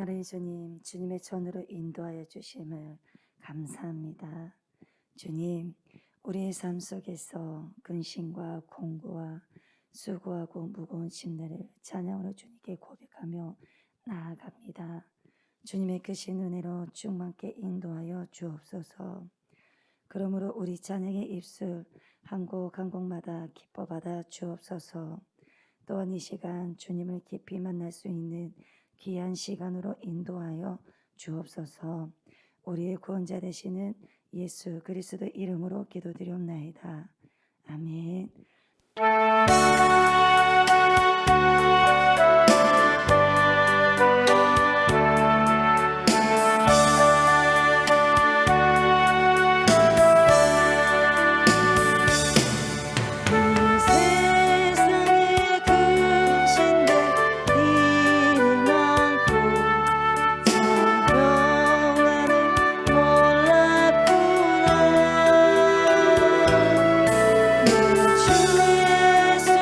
사랑의 주님, 주님의 전으로 인도하여 주심을 감사합니다. 주님, 우리의 삶 속에서 근심과 공고와 수고하고 무거운 짐들을 찬양으로 주님께 고백하며 나아갑니다. 주님의 크신 은혜로 충만케 인도하여 주옵소서. 그러므로 우리 찬양의 입술 한 곡 한 곡마다 기뻐 받아 주옵소서. 또한 이 시간 주님을 깊이 만날 수 있는 귀한 시간으로 인도하여 주옵소서. 우리의 구원자 되시는 예수 그리스도 이름으로 기도드리옵나이다. 아멘. 주 예수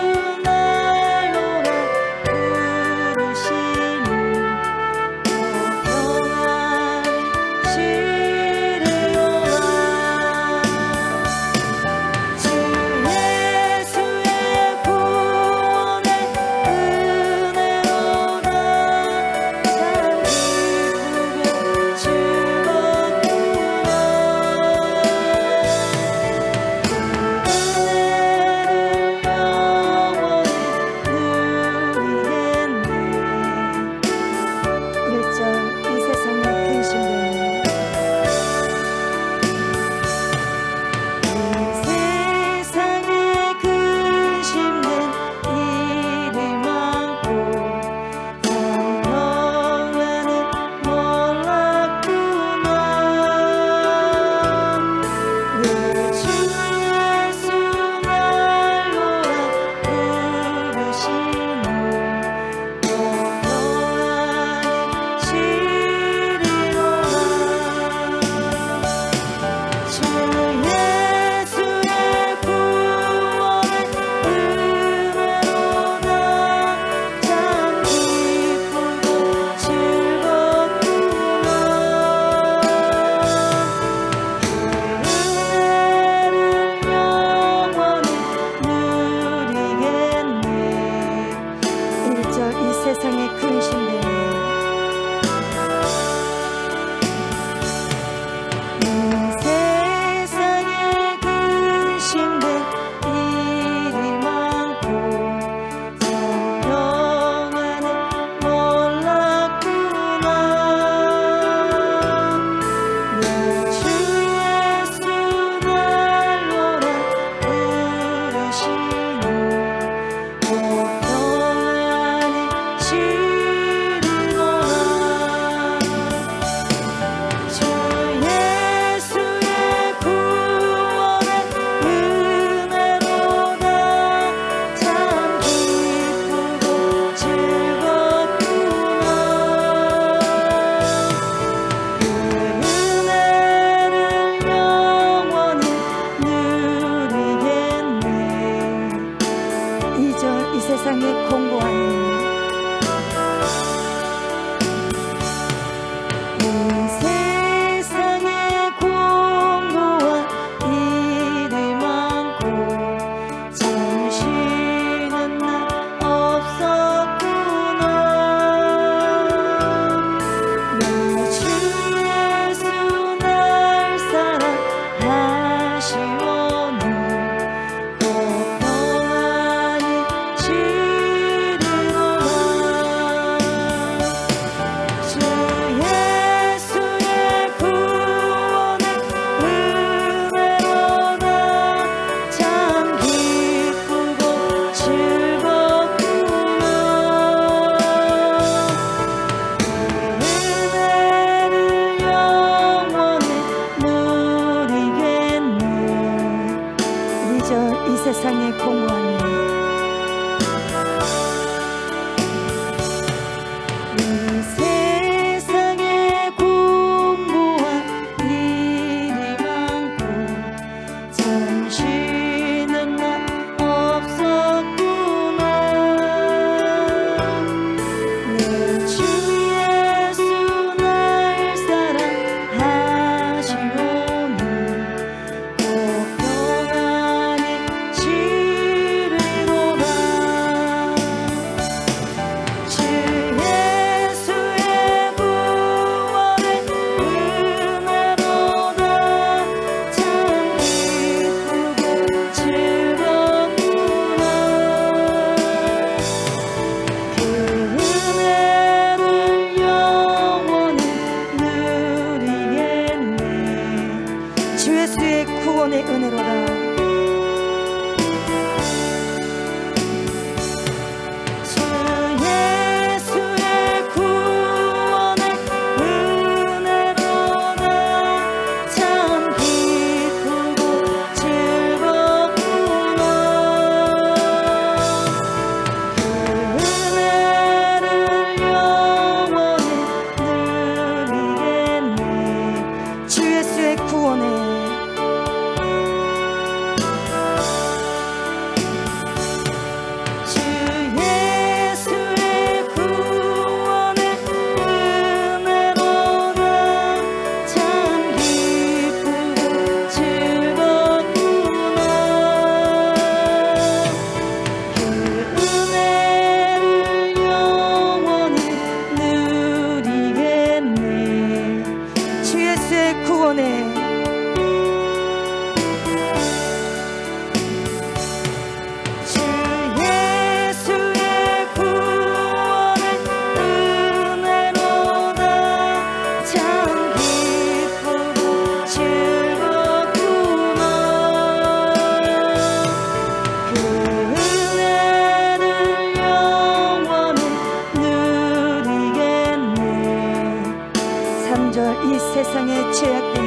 3절 이 세상에 죄악된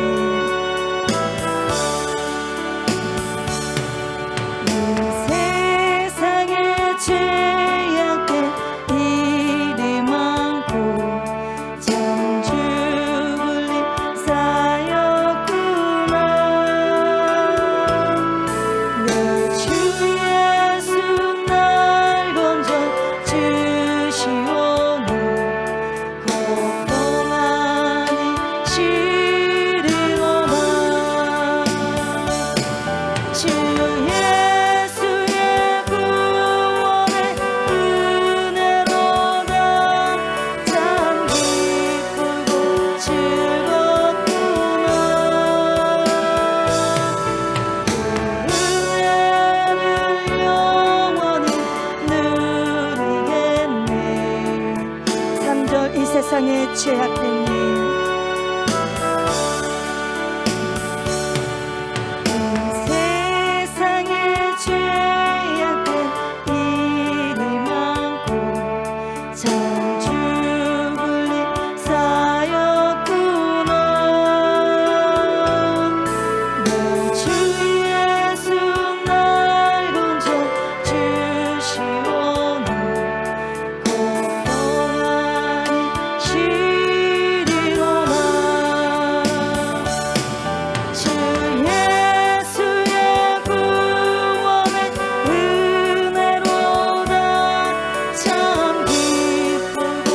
이 세상에 죄악된 일이 많고 참 죽을 일 쌓였구나. 내 주 예수 날 건져 주시오니 고통하니 시리로마. 주 예수의 구원의 은혜로다 참 기쁘고 즐겁구나. 그 은혜를 영원히 누리겠네. 3절 이 세상에 죄악된 일 세상에 죄악된 일이 많고 참 죽을 일 쌓였구나. 내 주 예수 날 건져 주시오니 고통하니 시리로마. 주 예수의 구원의 은혜로다 참 기쁘고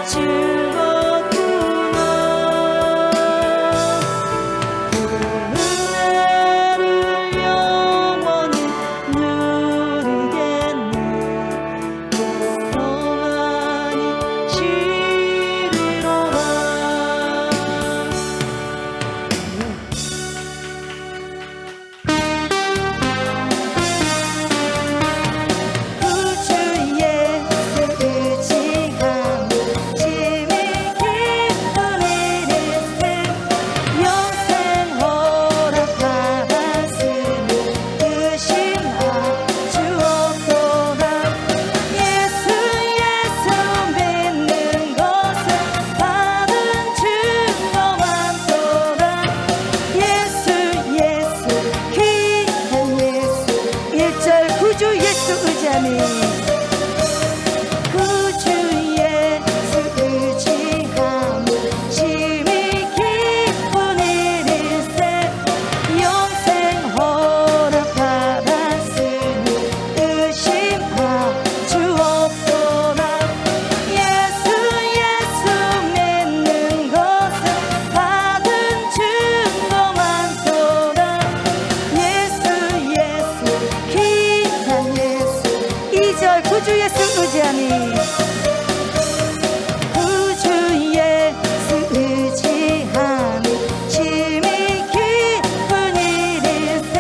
즐겁구나. 그 은혜를 영원히 누리겠네. 고통하니 시리로마. 구주 예수 의지하며 짐이 깊은 일일세 영생 허락받았으니 의심할 수 없도다. 예수 믿는 것은 받은 증거 많도다. 예수 귀한 예수 1절 구주 예수 의지하니 구주 예수 의지하며 짐이 깊은 일일세 영생 허락받았으니 의심할 수 없도다. 예수 믿는 것은 받은 증거 많도다. 예수 귀한 예수 2절 구주 예수 의지하니 구주 예수 의지하니 짐이 깊은 일일세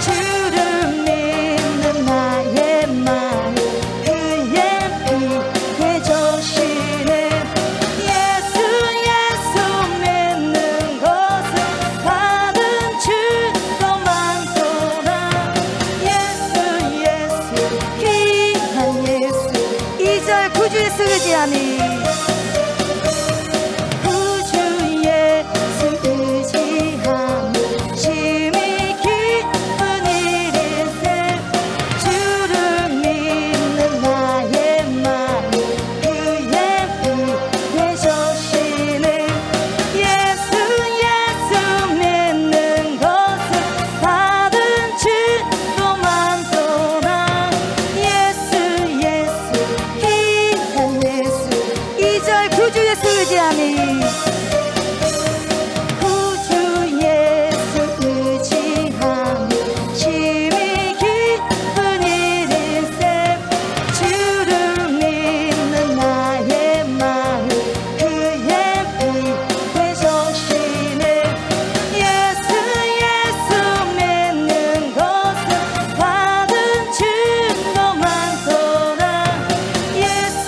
주를 믿는 나의 마음 그의 피에 조시네. 예수 믿는 것은 받은 증거 많도다. 예수 귀한 예수 2절 구주 예수 의지하니 구주 예수 의지하며 짐이 깊은 일일세 주를 믿는 나의 마음 그의 피에 조시네. 예수 믿는 것은 받은 증거 많도다. 예수 귀한 예수 2절 구주 예수 의지하니 구주 예수 의지하며 짐이 깊은 일일세 주를 믿는 나의 마음 그의 피에 조시네. 예수 믿는 것은 받은 증거 많도다. 예수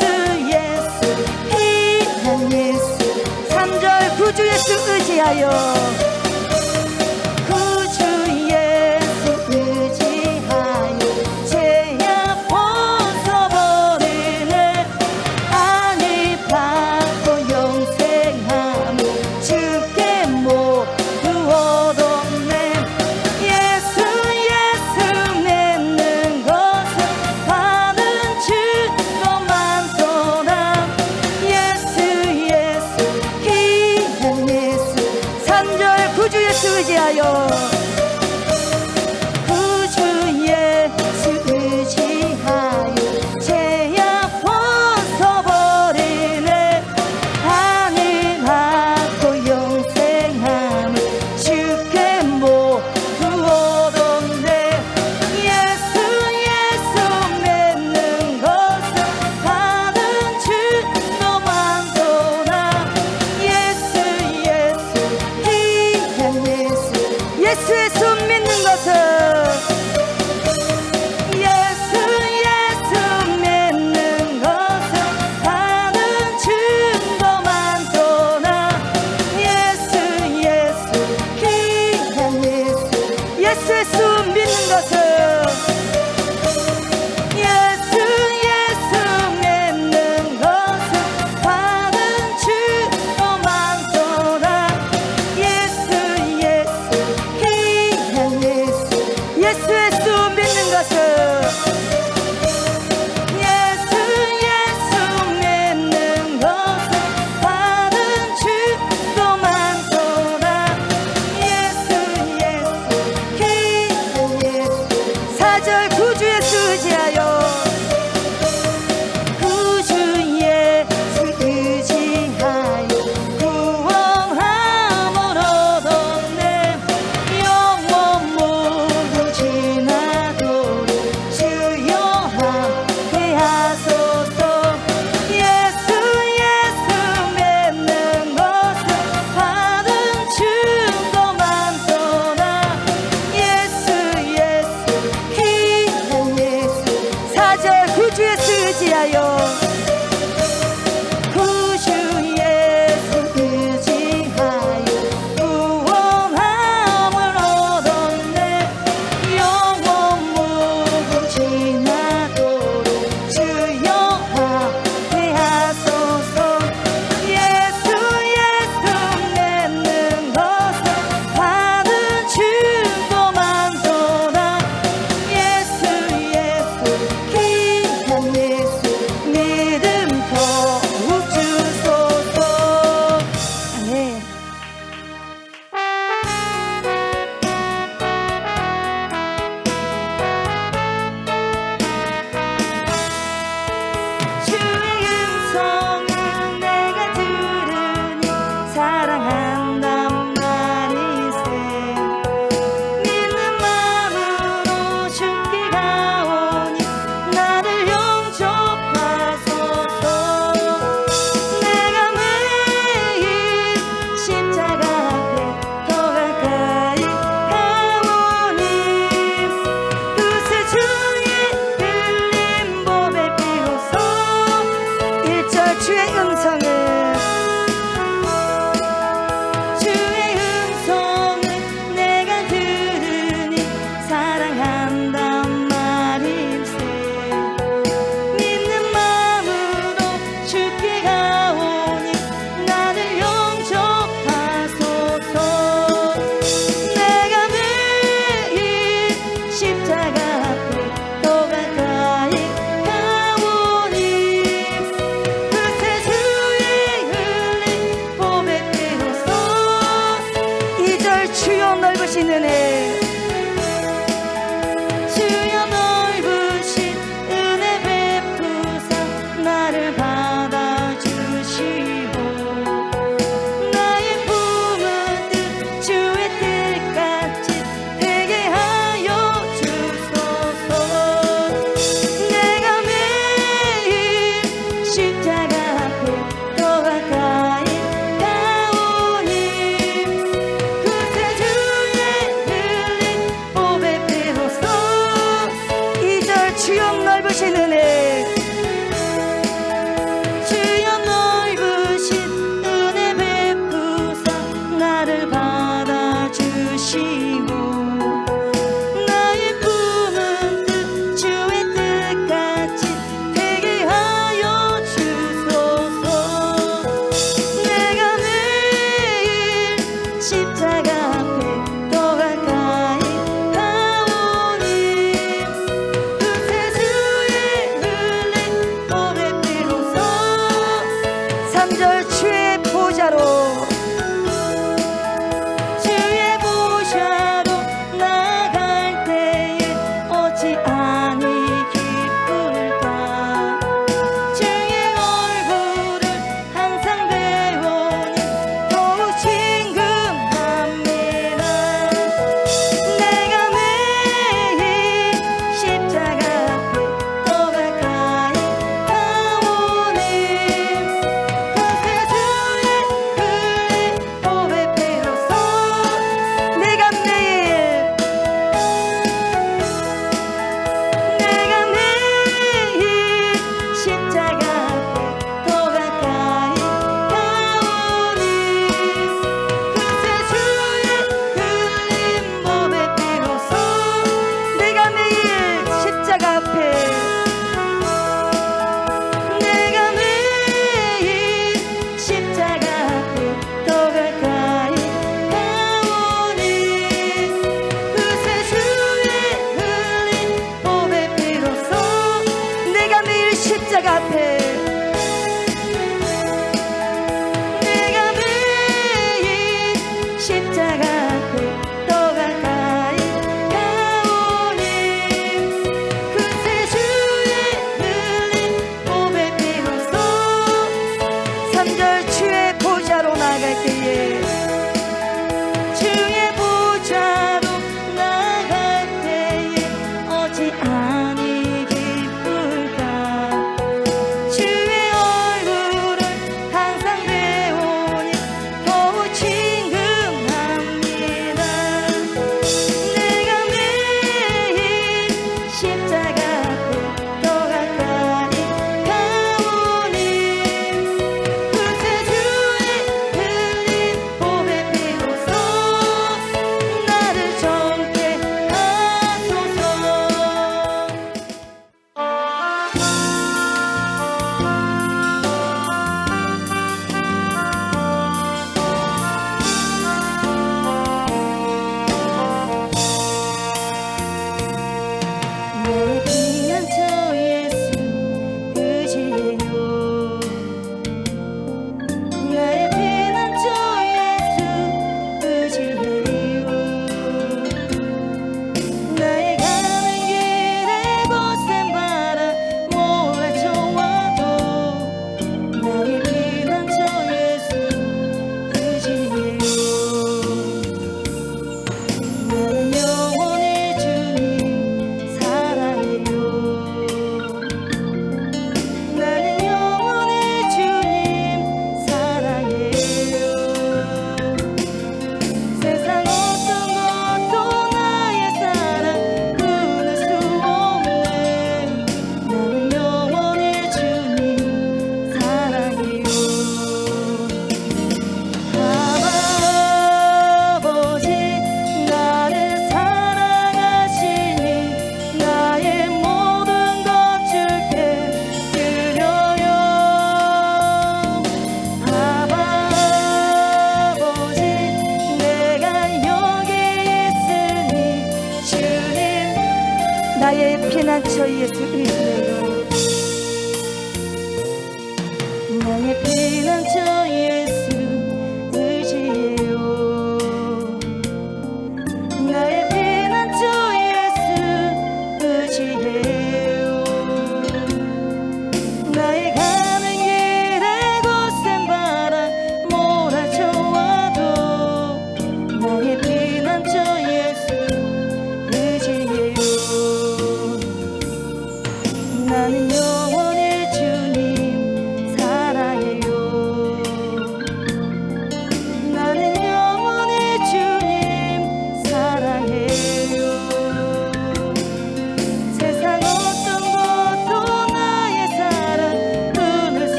귀한 예수 3절 구주 예수 의지하여 구주 예수 의지하여 죄악 벗어버리네. 아니 받고 영생하며 의지하여 구주 예수 의지하여 죄악 벗어버리네 하늘 받고 영생함을 주께 모두 얻었네 예수 믿는 것은 받은 주 너만도나 예수 귀한 예수 믿는 것은 예수 믿는 것은 받은 증거만도나 예수 귀한 예수 믿는 것은 예수 믿는 것은 받은 증거만도나 예수 귀한 예수 믿는 것은 예수 믿는 것은 받은 증거만도나 예수 귀한 사절 구주 예수 의지하여 구주 예수 의지하여 구원함을 얻었네 영원 모두 지나도록 주여 함께 하소서 예수 믿는 것은 받은 증거만도나 예수 귀한 사절 구주 예수 의지하여 구주 예수 의지하여 구원함을 얻었네 영원 모두 지나도록 주여 함께 하소서 예수 믿는 것은 받은 증거만도나 예수 귀한 믿음 더욱 주소서 아멘. 주의 음성은 내가 들으니 사랑한단 말이세 믿는 마음으로 주께 가오니 나를 영접하소서 내가 매일 십자가 앞에 더 가까이 가오니 그새 주의 흘린 몸의 피로써 1절 주의 음성은 내가 들으니 사랑한단 말일세 믿는 마음으로 주께 가오니 나를 영접하소서 내가 매일 십자가 앞에 더 가까이 가오니 그새 주의 흘린 봄의 피로써 2절 주여 넓으신 은혜 주여 넓으신 은혜 베푸사 나를 받아주시고 나의 품은 뜻 주의 뜻같이 되게 하여 주소서 내가 매일 십자가 앞에 더 가까이 가오니 그새 주의 흘린 봄의 피로써 2절 주여 넓으신 은혜 주여 넓으신 은혜 베푸사 나를 받아주시고 나의 품은 뜻 주의 뜻같이 되게 하여 주소서 내가 매일 십자가 앞에 더 가까이 가오니 그새 주의 흘린 봄의 피로써 3절 주의 보좌로 주의 보좌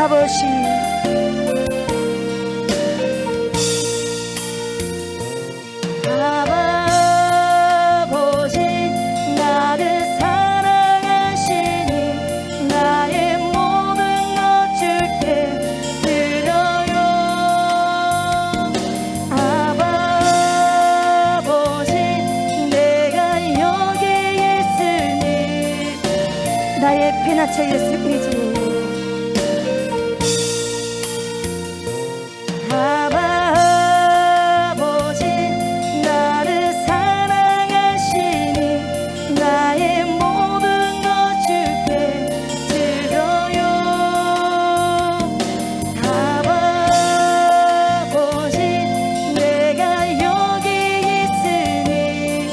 아버지, 아버지 나를 사랑하시니 나의 모든 것 주께 드려요. 아버지 내가 여기에 있으니 나의 피난처 예수이지. 아버지 나를 사랑하시니 나의 모든 것 주께 드려요. 아버지 내가 여기 있으니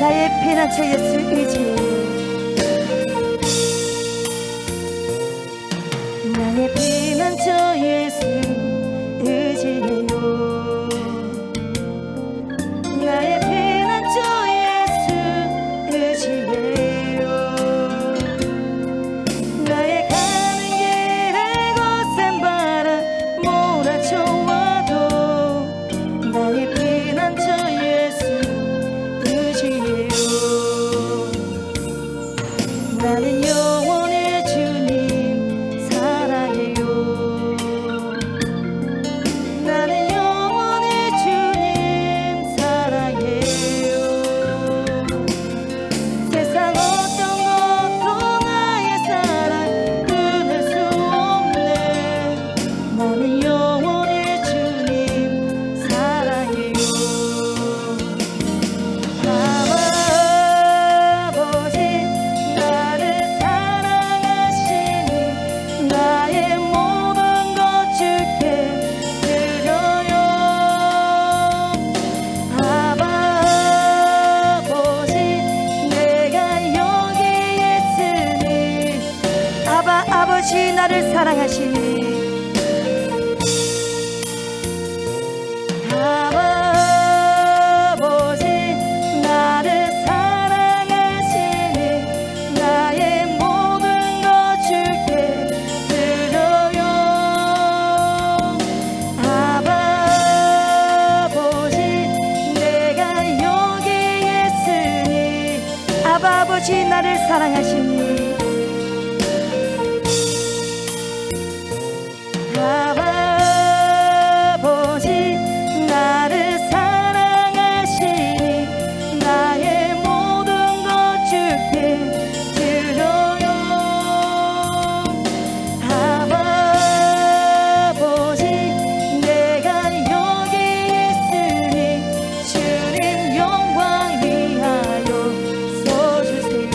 나의 피난처 예수이지. 나의 피난처 예수 의지해요. 나의 피난처 예수 의지해요. 나의 가는 길에 거센 바람 몰아쳐와도 나의 피난처 예수 의지해요. 나는 영원의 주님 사랑해요. 나는 영원의 주님 사랑해요. 세상 어떤 것도 나의 사랑 끊을 수 없네. 나는 영원의 주님 사랑해요. 아버지 나를 사랑하시니 나의 모든 것 주께 드려요. 아버지 내가 여기에 있으니 아버지 나를 사랑하시니 아버지 나를 사랑하시니 나의 모든 것 주께 드려요. 아버지 내가 여기에 있으니 아버지 나를 사랑하시니 아버지 나를 사랑하시니 나의 모든 것 주께 드려요. 아버지 내가 여기에 있으니 주님 영광 위하여 써주세요.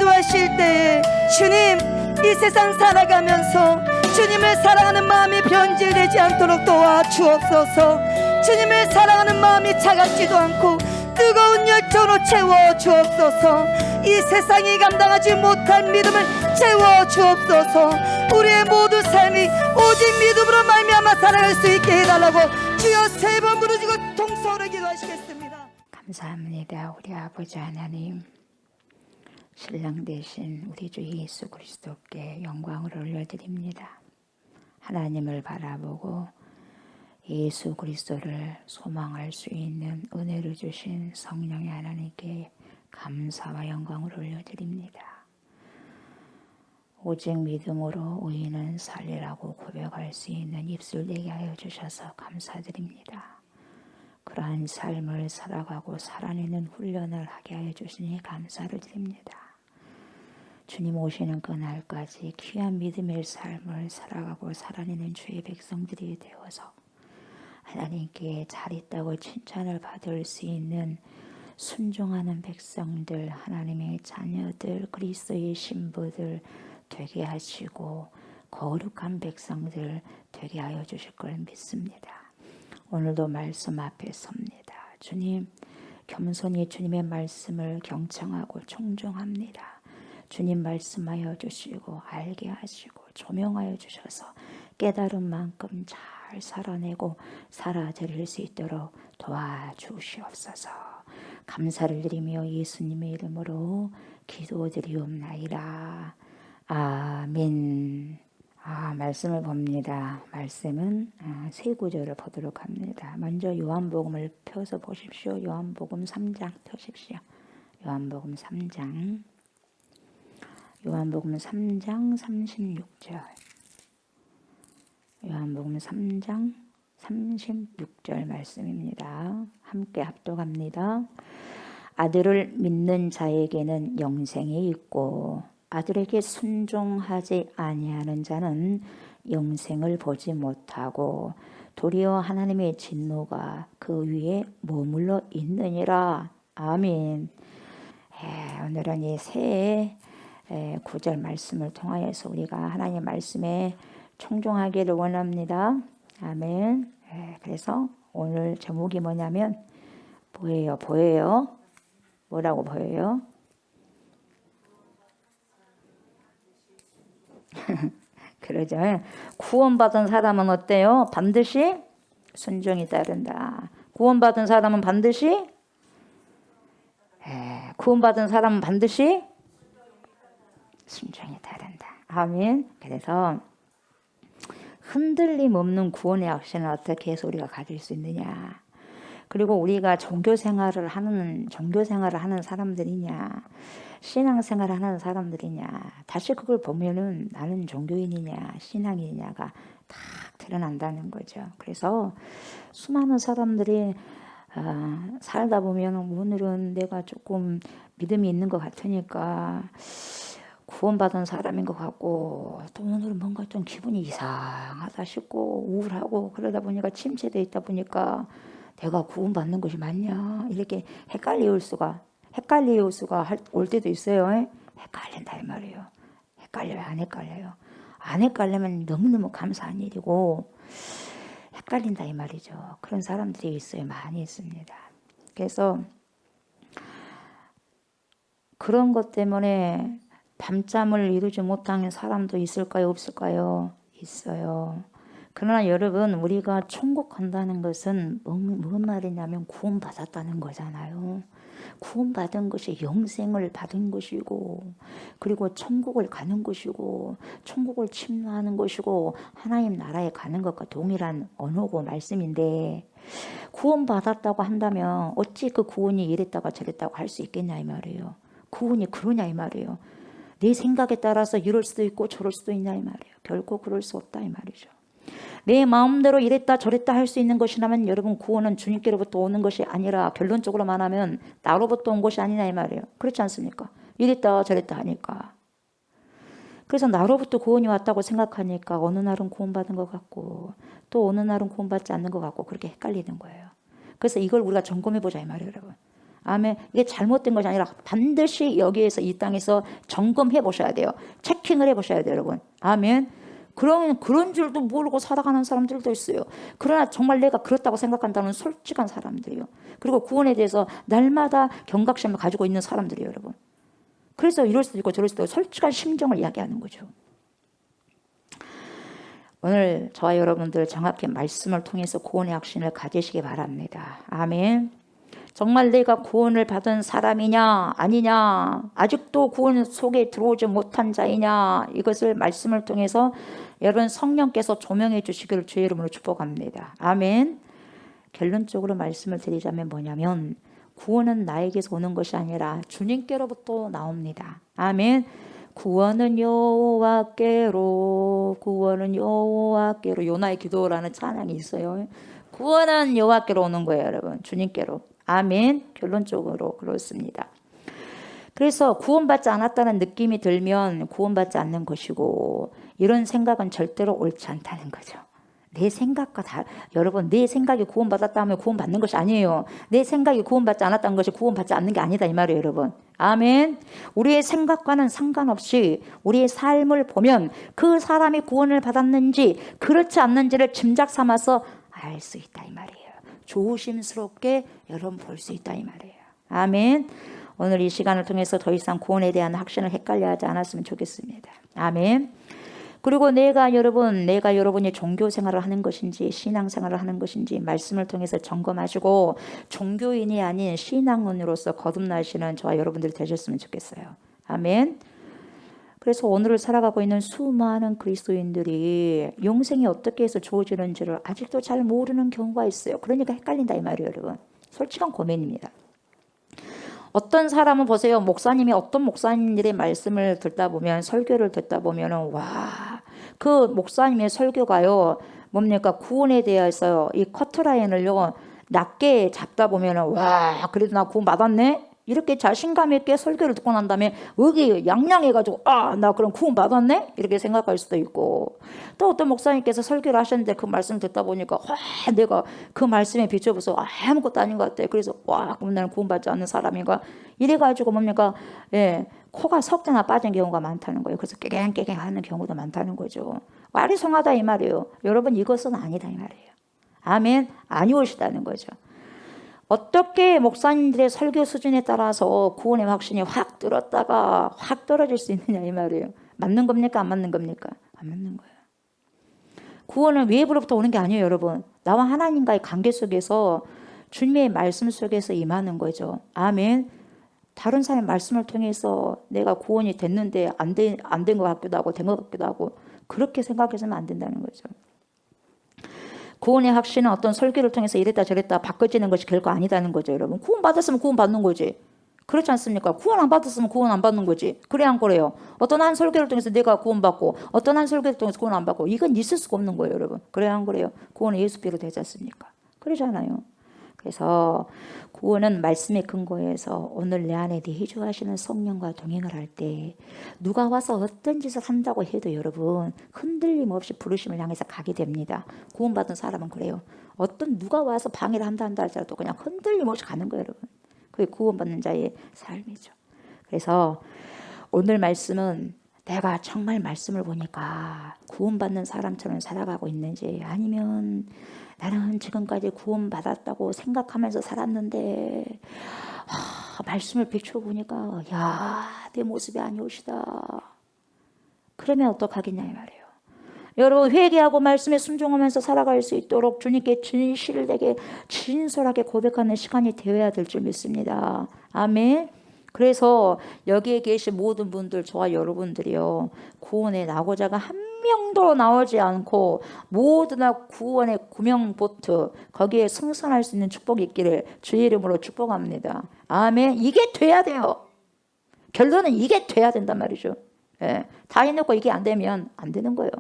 기도하실 때에 주님, 이 세상 살아가면서 주님을 사랑하는 마음이 변질되지 않도록 도와주옵소서. 주님을 사랑하는 마음이 차갑지도 않고 뜨거운 열정으로 채워주옵소서. 이 세상이 감당하지 못한 믿음을 채워주옵소서. 우리의 모든 삶이 오직 믿음으로 말미암아 살아갈 수 있게 해달라고 주여 세 번 부르짖고 통성으로 기도하시겠습니다. 감사합니다. 우리 아버지 하나님, 신랑 되신 우리 주 예수 그리스도께 영광을 올려드립니다. 하나님을 바라보고 예수 그리스도를 소망할 수 있는 은혜를 주신 성령의 하나님께 감사와 영광을 올려드립니다. 오직 믿음으로 의인은 살리라고 고백할 수 있는 입술 되게 하여 주셔서 감사드립니다. 그러한 삶을 살아가고 살아내는 훈련을 하게 하여 주시니 감사를 드립니다. 주님 오시는 그날까지 귀한 믿음의 삶을 살아가고 살아내는 주의 백성들이 되어서 하나님께 잘 있다고 칭찬을 받을 수 있는 순종하는 백성들, 하나님의 자녀들, 그리스도의 신부들 되게 하시고 거룩한 백성들 되게 하여 주실 걸 믿습니다. 오늘도 말씀 앞에 섭니다. 주님, 겸손히 주님의 말씀을 경청하고 청종합니다. 주님 말씀하여 주시고 알게 하시고 조명하여 주셔서 깨달은 만큼 잘 살아내고 살아드릴 수 있도록 도와주시옵소서. 감사를 드리며 예수님의 이름으로 기도드리옵나이다. 아멘. 말씀을 봅니다. 말씀은 세 구절을 보도록 합니다. 먼저 요한복음을 펴서 보십시오. 요한복음 3장 펴십시오. 요한복음 3장 36절. 요한복음 3장 36절 말씀입니다. 함께 합독합니다. 아들을 믿는 자에게는 영생이 있고 아들에게 순종하지 아니하는 자는 영생을 보지 못하고 도리어 하나님의 진노가 그 위에 머물러 있느니라. 아멘. 오늘은 이 새 구절 말씀을 통하여서 우리가 하나님의 말씀에 청종하기를 원합니다. 아멘. 그래서 오늘 제목이 뭐냐면 보여요? 뭐라고 보여요? 그러죠. 구원받은 사람은 어때요? 반드시 순종이 따른다. 구원받은 사람은 반드시 순종이 따른다. 아멘. 그래서 흔들림 없는 구원의 확신을 어떻게 해서 우리가 가질 수 있느냐. 그리고 우리가 종교생활을 하는 사람들이냐, 신앙생활을 하는 사람들이냐, 다시 그걸 보면은 나는 종교인이냐, 신앙인이냐가 다 드러난다는 거죠. 그래서 수많은 사람들이 살다 보면 오늘은 내가 조금 믿음이 있는 것 같으니까 구원받은 사람인 것 같고 또 오늘은 뭔가 좀 기분이 이상하다 싶고 우울하고 그러다 보니까 침체되어 있다 보니까 내가 구원받는 것이 맞냐 이렇게 헷갈릴 수가 올 때도 있어요. 헷갈린다 이 말이에요. 헷갈려요? 안 헷갈려요? 안 헷갈리면 너무너무 감사한 일이고 헷갈린다 이 말이죠. 그런 사람들이 있어요. 많이 있습니다. 그래서 그런 것 때문에 밤잠을 이루지 못하는 사람도 있을까요? 없을까요? 있어요. 그러나 여러분, 우리가 천국 간다는 것은 뭔 말이냐면 구원받았다는 거잖아요. 구원받은 것이 영생을 받은 것이고, 그리고 천국을 가는 것이고, 천국을 침노하는 것이고, 하나님 나라에 가는 것과 동일한 언어고 말씀인데, 구원받았다고 한다면 어찌 그 구원이 이랬다가 저랬다고 할 수 있겠냐 이 말이에요. 구원이 그러냐 이 말이에요. 내 생각에 따라서 이럴 수도 있고 저럴 수도 있냐 이 말이에요. 결코 그럴 수 없다 이 말이죠. 내 마음대로 이랬다 저랬다 할 수 있는 것이라면 여러분 구원은 주님께로부터 오는 것이 아니라 결론적으로 말하면 나로부터 온 것이 아니냐 이 말이에요. 그렇지 않습니까? 이랬다 저랬다 하니까. 그래서 나로부터 구원이 왔다고 생각하니까 어느 날은 구원받은 것 같고 또 어느 날은 구원받지 않는 것 같고 그렇게 헷갈리는 거예요. 그래서 이걸 우리가 점검해 보자 이 말이에요 여러분. 아멘. 이게 잘못된 것이 아니라 반드시 여기에서 이 땅에서 점검해 보셔야 돼요. 체킹을 해 보셔야 돼요, 여러분. 아멘. 그런 줄도 모르고 살아가는 사람들도 있어요. 그러나 정말 내가 그렇다고 생각한다는 솔직한 사람들이요. 그리고 구원에 대해서 날마다 경각심을 가지고 있는 사람들이에요, 여러분. 그래서 이럴 수도 있고 저럴 수도 있고 솔직한 심정을 이야기하는 거죠. 오늘 저와 여러분들 정확히 말씀을 통해서 구원의 확신을 가지시기 바랍니다. 아멘. 정말 내가 구원을 받은 사람이냐 아니냐, 아직도 구원 속에 들어오지 못한 자이냐, 이것을 말씀을 통해서 여러분 성령께서 조명해 주시기를 주의 이름으로 축복합니다. 아멘. 결론적으로 말씀을 드리자면 뭐냐면 구원은 나에게서 오는 것이 아니라 주님께로부터 나옵니다. 아멘. 구원은 여호와께로, 구원은 여호와께로. 요나의 기도라는 찬양이 있어요. 구원은 여호와께로 오는 거예요, 여러분. 주님께로. 아멘. 결론적으로 그렇습니다. 그래서 구원받지 않았다는 느낌이 들면 구원받지 않는 것이고, 이런 생각은 절대로 옳지 않다는 거죠. 내 생각과 여러분, 내 생각이 구원받았다 하면 구원받는 것이 아니에요. 내 생각이 구원받지 않았다는 것이 구원받지 않는 게 아니다, 이 말이에요, 여러분. 아멘. 우리의 생각과는 상관없이 우리의 삶을 보면 그 사람이 구원을 받았는지 그렇지 않는지를 짐작 삼아서 알 수 있다, 이 말이에요. 조심스럽게 여러분 볼 수 있다, 이 말이에요. 아멘. 오늘 이 시간을 통해서 더 이상 구원에 대한 확신을 헷갈려 하지 않았으면 좋겠습니다. 아멘. 그리고 내가 여러분이 종교 생활을 하는 것인지 신앙 생활을 하는 것인지 말씀을 통해서 점검하시고 종교인이 아닌 신앙인으로서 거듭나시는 저와 여러분들이 되셨으면 좋겠어요. 아멘. 그래서 오늘을 살아가고 있는 수많은 그리스도인들이 영생이 어떻게 해서 주어지는지를 아직도 잘 모르는 경우가 있어요. 그러니까 헷갈린다, 이 말이에요, 여러분. 솔직한 고민입니다. 어떤 사람은 보세요. 목사님이 어떤 목사님들의 말씀을 듣다 보면, 설교를 듣다 보면은, 와, 그 목사님의 설교가요, 뭡니까? 구원에 대해서 이 커트라인을요, 낮게 잡다 보면은, 와, 그래도 나 구원 받았네? 이렇게 자신감 있게 설교를 듣고 난 다음에 여기 양양해가지고 나 그럼 구원 받았네? 이렇게 생각할 수도 있고, 또 어떤 목사님께서 설교를 하셨는데 그 말씀 듣다 보니까 내가 그 말씀에 비춰봐서 아무것도 아닌 것 같아. 그래서 그럼 나는 구원 받지 않는 사람인가? 이래가지고 뭡니까? 코가 석대나 빠진 경우가 많다는 거예요. 그래서 깨갱깨갱 하는 경우도 많다는 거죠. 아리송하다, 이 말이에요. 여러분, 이것은 아니다, 이 말이에요. 아멘. 아니오시다는 거죠. 어떻게 목사님들의 설교 수준에 따라서 구원의 확신이 확 들었다가 확 떨어질 수 있느냐, 이 말이에요. 맞는 겁니까? 안 맞는 겁니까? 안 맞는 거예요. 구원은 외부로부터 오는 게 아니에요, 여러분. 나와 하나님과의 관계 속에서 주님의 말씀 속에서 임하는 거죠. 아멘. 다른 사람의 말씀을 통해서 내가 구원이 됐는데 안 된 것 같기도 하고 된 것 같기도 하고, 그렇게 생각해서는 안 된다는 거죠. 구원의 확신은 어떤 설교를 통해서 이랬다 저랬다 바꿔지는 것이 결코 아니다는 거죠, 여러분. 구원 받았으면 구원 받는 거지. 그렇지 않습니까? 구원 안 받았으면 구원 안 받는 거지. 그래 안 그래요? 어떤 한 설교를 통해서 내가 구원 받고 어떤 한 설교를 통해서 구원 안 받고, 이건 있을 수가 없는 거예요, 여러분. 그래 안 그래요? 구원은 예수 피로 되지 않습니까? 그러잖아요. 그래서 구원은 말씀의 근거에서 오늘 내 안에 내주하시는 성령과 동행을 할 때 누가 와서 어떤 짓을 한다고 해도 여러분 흔들림 없이 부르심을 향해서 가게 됩니다. 구원받은 사람은 그래요. 누가 와서 방해를 한다 할지라도 그냥 흔들림 없이 가는 거예요, 여러분. 그게 구원받는 자의 삶이죠. 그래서 오늘 말씀은 내가 정말 말씀을 보니까 구원받는 사람처럼 살아가고 있는지, 아니면 나는 지금까지 구원받았다고 생각하면서 살았는데 말씀을 비춰보니까 내 모습이 아니오시다. 그러면 어떡하겠냐, 이 말이에요. 여러분, 회개하고 말씀에 순종하면서 살아갈 수 있도록 주님께 진실되게 진솔하게 고백하는 시간이 되어야 될 줄 믿습니다. 아멘. 그래서 여기에 계신 모든 분들, 저와 여러분들이요, 구원에 나고자가 한 명도 나오지 않고 모두 다 구원의 구명보트, 거기에 승선할 수 있는 축복이 있기를 주의 이름으로 축복합니다. 아멘. 이게 돼야 돼요. 결론은 이게 돼야 된단 말이죠. 다 해놓고 이게 안 되면 안 되는 거예요.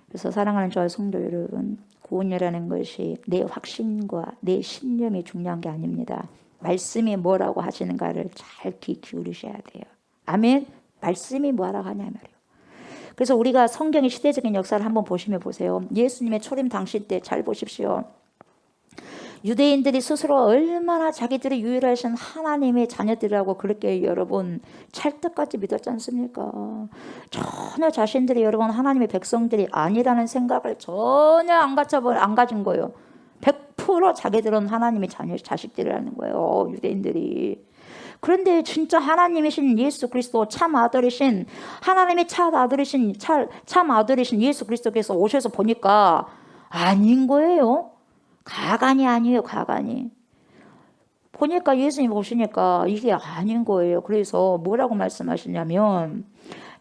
그래서 사랑하는 저와 성도 여러분, 구원이라는 것이 내 확신과 내 신념이 중요한 게 아닙니다. 말씀이 뭐라고 하시는가를 잘 귀 기울이셔야 돼요. 아멘. 말씀이 뭐라고 하냐 말이에요. 그래서 우리가 성경의 시대적인 역사를 한번 보시면 보세요. 예수님의 초림 당시 때 잘 보십시오. 유대인들이 스스로 얼마나 자기들이 유일하신 하나님의 자녀들이라고 그렇게 여러분 찰떡같이 믿었지 않습니까? 전혀 자신들이 여러분 하나님의 백성들이 아니라는 생각을 전혀 안 가진 거예요. 100% 자기들은 하나님의 자식들이라는 거예요. 유대인들이. 그런데 진짜 하나님이신 예수 그리스도 참 아들이신 하나님의 참 아들이신 예수 그리스도께서 오셔서 보니까 아닌 거예요. 가관이 아니에요. 가관이. 보니까 예수님 오시니까 이게 아닌 거예요. 그래서 뭐라고 말씀하시냐면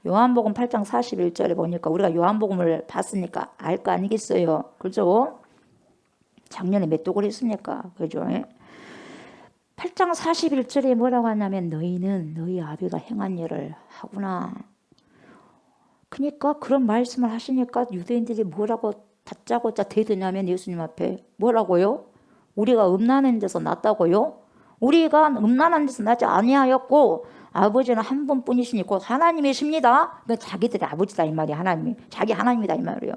요한복음 8장 41절에 보니까 우리가 요한복음을 봤으니까 알 거 아니겠어요. 그죠? 작년에 몇 독을 했습니까? 그죠? 8장 41절에 뭐라고 하냐면 너희는 너희 아비가 행한 일을 하구나. 그러니까 그런 말씀을 하시니까 유대인들이 뭐라고 다짜고짜 대드냐면 예수님 앞에 뭐라고요? 우리가 음란한 데서 났다고요? 우리가 음란한 데서 나지 아니하였고 아버지는 한 분뿐이시니 곧 하나님이십니다. 자기들의 아버지다 이 말이야. 하나님이 자기 하나님이다 이 말이에요.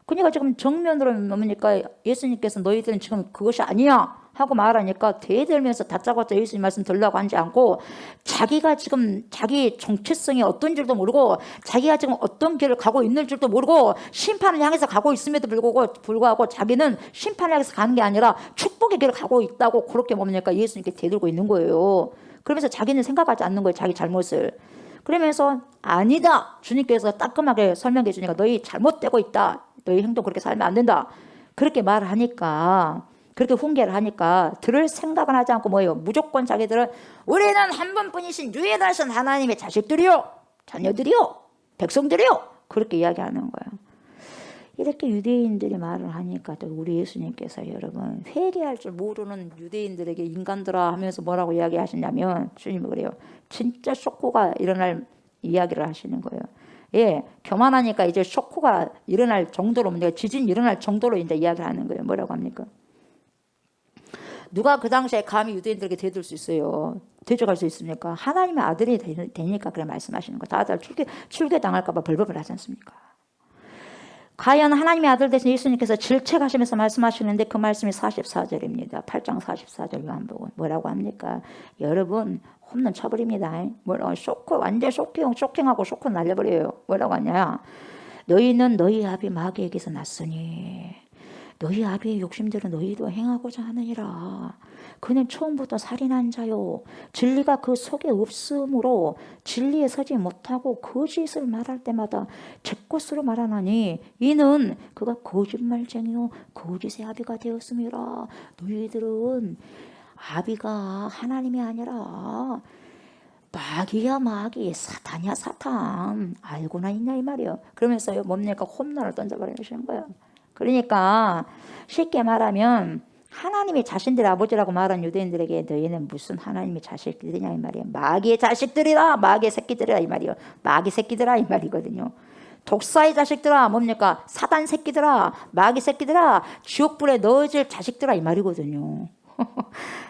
그러니까 지금 정면으로 넘으니까 예수님께서 너희들은 지금 그것이 아니야 하고 말하니까 대들면서 다짜고짜 예수님 말씀 들으려고 하지 않고 자기가 지금 자기 정체성이 어떤 줄도 모르고 자기가 지금 어떤 길을 가고 있는 줄도 모르고 심판을 향해서 가고 있음에도 불구하고 자기는 심판을 향해서 가는 게 아니라 축복의 길을 가고 있다고 그렇게 뭡니까 예수님께 대들고 있는 거예요. 그러면서 자기는 생각하지 않는 거예요. 자기 잘못을. 그러면서 아니다. 주님께서 따끔하게 설명해 주니까 너희 잘못되고 있다. 너희 행동 그렇게 살면 안 된다. 그렇게 말을 하니까 그렇게 훈계를 하니까 들을 생각은 하지 않고 뭐예요? 무조건 자기들은 우리는 한 분뿐이신 유일하신 하나님의 자식들이요. 자녀들이요. 백성들이요. 그렇게 이야기하는 거예요. 이렇게 유대인들이 말을 하니까 또 우리 예수님께서 여러분 회개할 줄 모르는 유대인들에게 인간들아 하면서 뭐라고 이야기하시냐면 주님이 그래요. 진짜 쇼크가 일어날 이야기를 하시는 거예요. 예, 교만하니까 이제 쇼크가 일어날 정도로 지진 일어날 정도로 이제 이야기를 하는 거예요. 뭐라고 합니까? 누가 그 당시에 감히 유대인들에게 대들 수 있어요? 대적할 수 있습니까? 하나님의 아들이 되니까 그래 말씀하시는 거. 다들 출교 당할까 봐 벌벌 하지 않습니까? 과연 하나님의 아들 되신 예수님께서 질책하시면서 말씀하시는데 그 말씀이 44절입니다. 8장 44절 요한복음 뭐라고 합니까? 여러분 홈런 쳐버립니다. 완전 쇼킹하고 쇼크 날려버려요. 뭐라고 하냐? 너희는 너희 아비 마귀에게서 났으니 너희 아비의 욕심대로 너희도 행하고자 하느니라. 그는 처음부터 살인한 자요. 진리가 그 속에 없으므로 진리에 서지 못하고 거짓을 말할 때마다 제 것으로 말하나니 이는 그가 거짓말쟁이요 거짓의 아비가 되었음이라. 너희들은 아비가 하나님이 아니라 마귀야 마귀 사탄이야 사탄 알고나 있냐 이 말이에요. 그러면서 뭡니까 홈런을 던져버리시는 거예요. 그러니까 쉽게 말하면 하나님이 자신들의 아버지라고 말한 유대인들에게 너희는 무슨 하나님의 자식들이냐 이 말이에요. 마귀의 자식들이라 마귀의 새끼들이라 이 말이에요. 마귀 새끼들아 이 말이거든요. 독사의 자식들아 뭡니까 사단 새끼들아 마귀 새끼들아 지옥불에 넣어질 자식들아 이 말이거든요.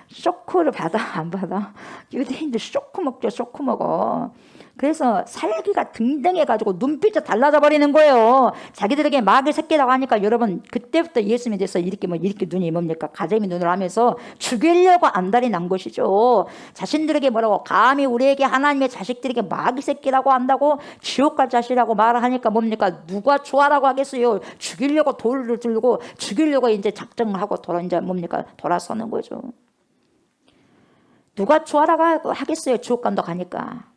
쇼크를 받아 안 받아? 유대인들 쇼크 먹죠. 쇼크 먹어. 그래서 살기가 등등해가지고 눈빛이 달라져 버리는 거예요. 자기들에게 마귀 새끼라고 하니까 여러분 그때부터 예수님에 대해서 이렇게 눈이 뭡니까 가재미 눈을 하면서 죽이려고 안달이 난 것이죠. 자신들에게 뭐라고 감히 우리에게 하나님의 자식들에게 마귀 새끼라고 한다고 지옥 갈 자식이라고 말을 하니까 뭡니까 누가 좋아라고 하겠어요. 죽이려고 돌을 들고 죽이려고 이제 작정을 하고 돌아서는 거죠. 누가 좋아라고 하겠어요. 지옥 간다 가니까.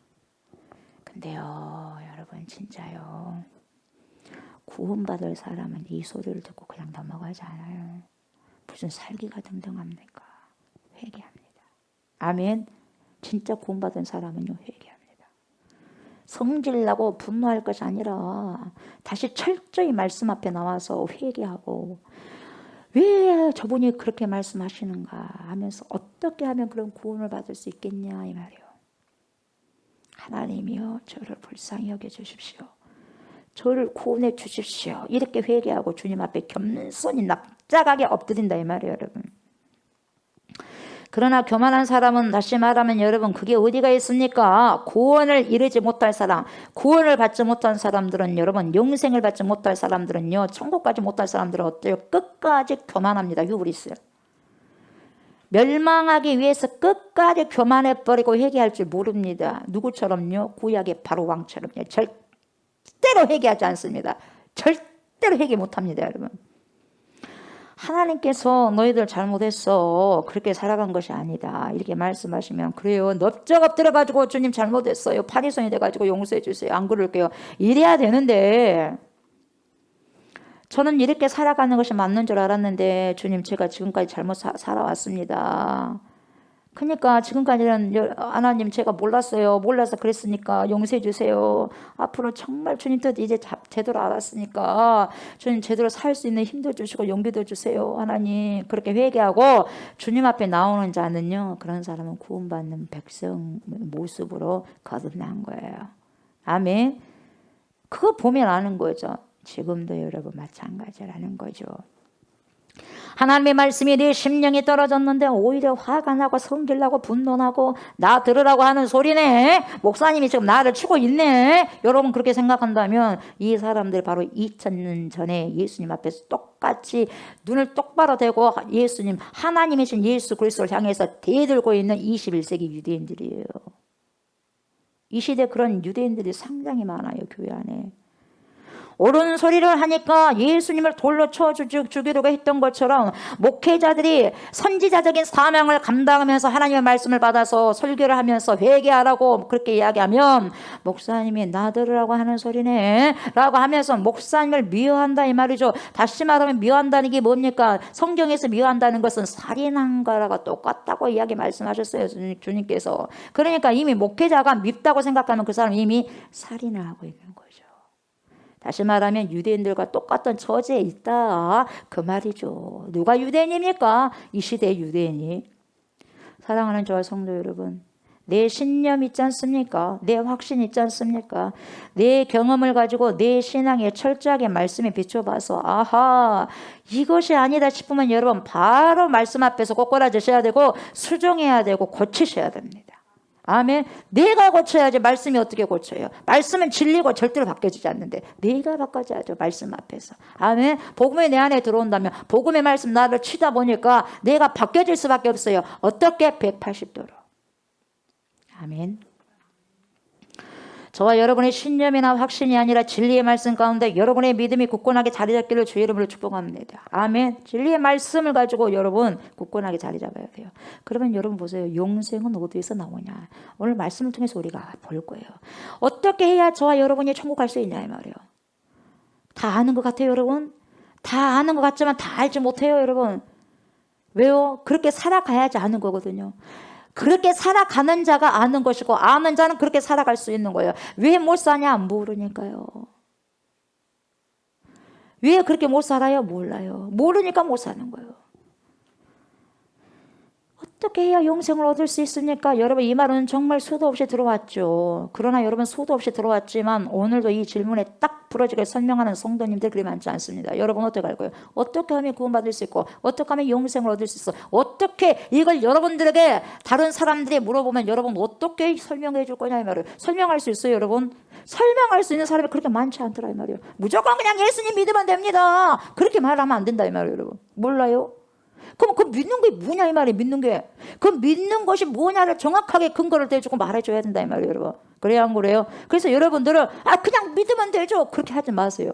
근데요 여러분 진짜요 구원받을 사람은 이 소리를 듣고 그냥 넘어가지 않아요. 무슨 살기가 등등합니까? 회개합니다. 아멘. 진짜 구원받은 사람은요 회개합니다. 성질나고 분노할 것이 아니라 다시 철저히 말씀 앞에 나와서 회개하고 왜 저분이 그렇게 말씀하시는가 하면서 어떻게 하면 그런 구원을 받을 수 있겠냐 이 말이에요. 하나님이여 저를 불쌍히 여겨주십시오. 저를 구원해 주십시오. 이렇게 회개하고 주님 앞에 겸손히 납작하게 엎드린다 이 말이에요 여러분. 그러나 교만한 사람은 다시 말하면 여러분 그게 어디가 있습니까? 구원을 이루지 못할 사람, 구원을 받지 못한 사람들은 여러분 영생을 받지 못할 사람들은요 천국 가지 못할 사람들은 어때요? 끝까지 교만합니다. 휴브리스. 멸망하기 위해서 끝까지 교만해버리고 회개할 줄 모릅니다. 누구처럼요? 구약의 바로 왕처럼요. 절대로 회개하지 않습니다. 절대로 회개 못합니다, 여러분. 하나님께서 너희들 잘못했어, 그렇게 살아간 것이 아니다, 이렇게 말씀하시면 그래요, 넓적 엎드려가지고 주님 잘못했어요, 파리손이 돼가지고 용서해 주세요, 안 그럴게요, 이래야 되는데 저는 이렇게 살아가는 것이 맞는 줄 알았는데 주님 제가 지금까지 잘못 살아왔습니다. 그러니까 지금까지는 하나님 제가 몰라서 그랬으니까 용서해 주세요. 앞으로 정말 주님 뜻 이제 제대로 알았으니까 주님 제대로 살 수 있는 힘도 주시고 용기도 주세요. 하나님, 그렇게 회개하고 주님 앞에 나오는 자는요, 그런 사람은 구원받는 백성 모습으로 거듭난 거예요. 아멘. 그거 보면 아는 거죠. 지금도 여러분 마찬가지라는 거죠. 하나님의 말씀이 내 심령이 떨어졌는데 오히려 화가 나고 성질나고 분노나고 나 들으라고 하는 소리네, 목사님이 지금 나를 치고 있네, 여러분 그렇게 생각한다면 이 사람들 바로 2000년 전에 예수님 앞에서 똑같이 눈을 똑바로 대고 예수님, 하나님이신 예수 그리스도를 향해서 대들고 있는 21세기 유대인들이에요. 이 시대 그런 유대인들이 상당히 많아요, 교회 안에. 옳은 소리를 하니까 예수님을 돌로 쳐 죽이려고 했던 것처럼 목회자들이 선지자적인 사명을 감당하면서 하나님의 말씀을 받아서 설교를 하면서 회개하라고 그렇게 이야기하면 목사님이 나 들으라고 하는 소리네 라고 하면서 목사님을 미워한다 이 말이죠. 다시 말하면 미워한다는 게 뭡니까? 성경에서 미워한다는 것은 살인한 거랑 똑같다고 이야기 말씀하셨어요, 주님께서. 그러니까 이미 목회자가 밉다고 생각하면 그 사람은 이미 살인을 하고 있는 거죠. 다시 말하면 유대인들과 똑같은 처지에 있다, 그 말이죠. 누가 유대인입니까? 이 시대의 유대인이. 사랑하는 저와 성도 여러분, 내 신념 있지 않습니까? 내 확신 있지 않습니까? 내 경험을 가지고 내 신앙에 철저하게 말씀에 비춰봐서 아하, 이것이 아니다 싶으면 여러분 바로 말씀 앞에서 꼬꾸라지셔야 되고 수정해야 되고 고치셔야 됩니다. 아멘. 내가 고쳐야지 말씀이 어떻게 고쳐요? 말씀은 진리고 절대로 바뀌어지지 않는데 내가 바꿔줘야죠, 말씀 앞에서. 아멘. 복음이 내 안에 들어온다면 복음의 말씀 나를 치다 보니까 내가 바뀌어질 수밖에 없어요. 어떻게? 180도로. 아멘. 저와 여러분의 신념이나 확신이 아니라 진리의 말씀 가운데 여러분의 믿음이 굳건하게 자리 잡기를 주의 이름으로 축복합니다. 아멘. 진리의 말씀을 가지고 여러분 굳건하게 자리 잡아야 돼요. 그러면 여러분 보세요. 용생은 어디에서 나오냐? 오늘 말씀을 통해서 우리가 볼 거예요. 어떻게 해야 저와 여러분이 천국 갈 수 있냐 이 말이에요. 다 아는 것 같아요, 여러분? 다 아는 것 같지만 다 알지 못해요, 여러분. 왜요? 그렇게 살아가야지 아는 거거든요. 그렇게 살아가는 자가 아는 것이고 아는 자는 그렇게 살아갈 수 있는 거예요. 왜 못 사냐? 모르니까요. 왜 그렇게 못 살아요? 몰라요. 모르니까 못 사는 거예요. 어떻게 해야 영생을 얻을 수 있습니까? 여러분, 이 말은 정말 수도 없이 들어왔죠. 그러나 여러분, 수도 없이 들어왔지만 오늘도 이 질문에 딱 부러지게 설명하는 성도님들 그리 많지 않습니다. 여러분 어떻게 할 거예요? 어떻게 하면 구원받을 수 있고 어떻게 하면 영생을 얻을 수 있어? 어떻게 이걸 여러분들에게 다른 사람들이 물어보면 여러분 어떻게 설명해 줄 거냐 이 말이에요. 설명할 수 있어요, 여러분? 설명할 수 있는 사람이 그렇게 많지 않더라 이 말이에요. 무조건 그냥 예수님 믿으면 됩니다, 그렇게 말하면 안 된다 이 말이에요, 여러분. 몰라요? 그럼 그 믿는 게 뭐냐 이 말이에요. 믿는 게, 그 믿는 것이 뭐냐를 정확하게 근거를 대주고 말해줘야 된다 이 말이에요, 여러분. 그래야 안 그래요? 그래서 여러분들은 그냥 믿으면 되죠, 그렇게 하지 마세요.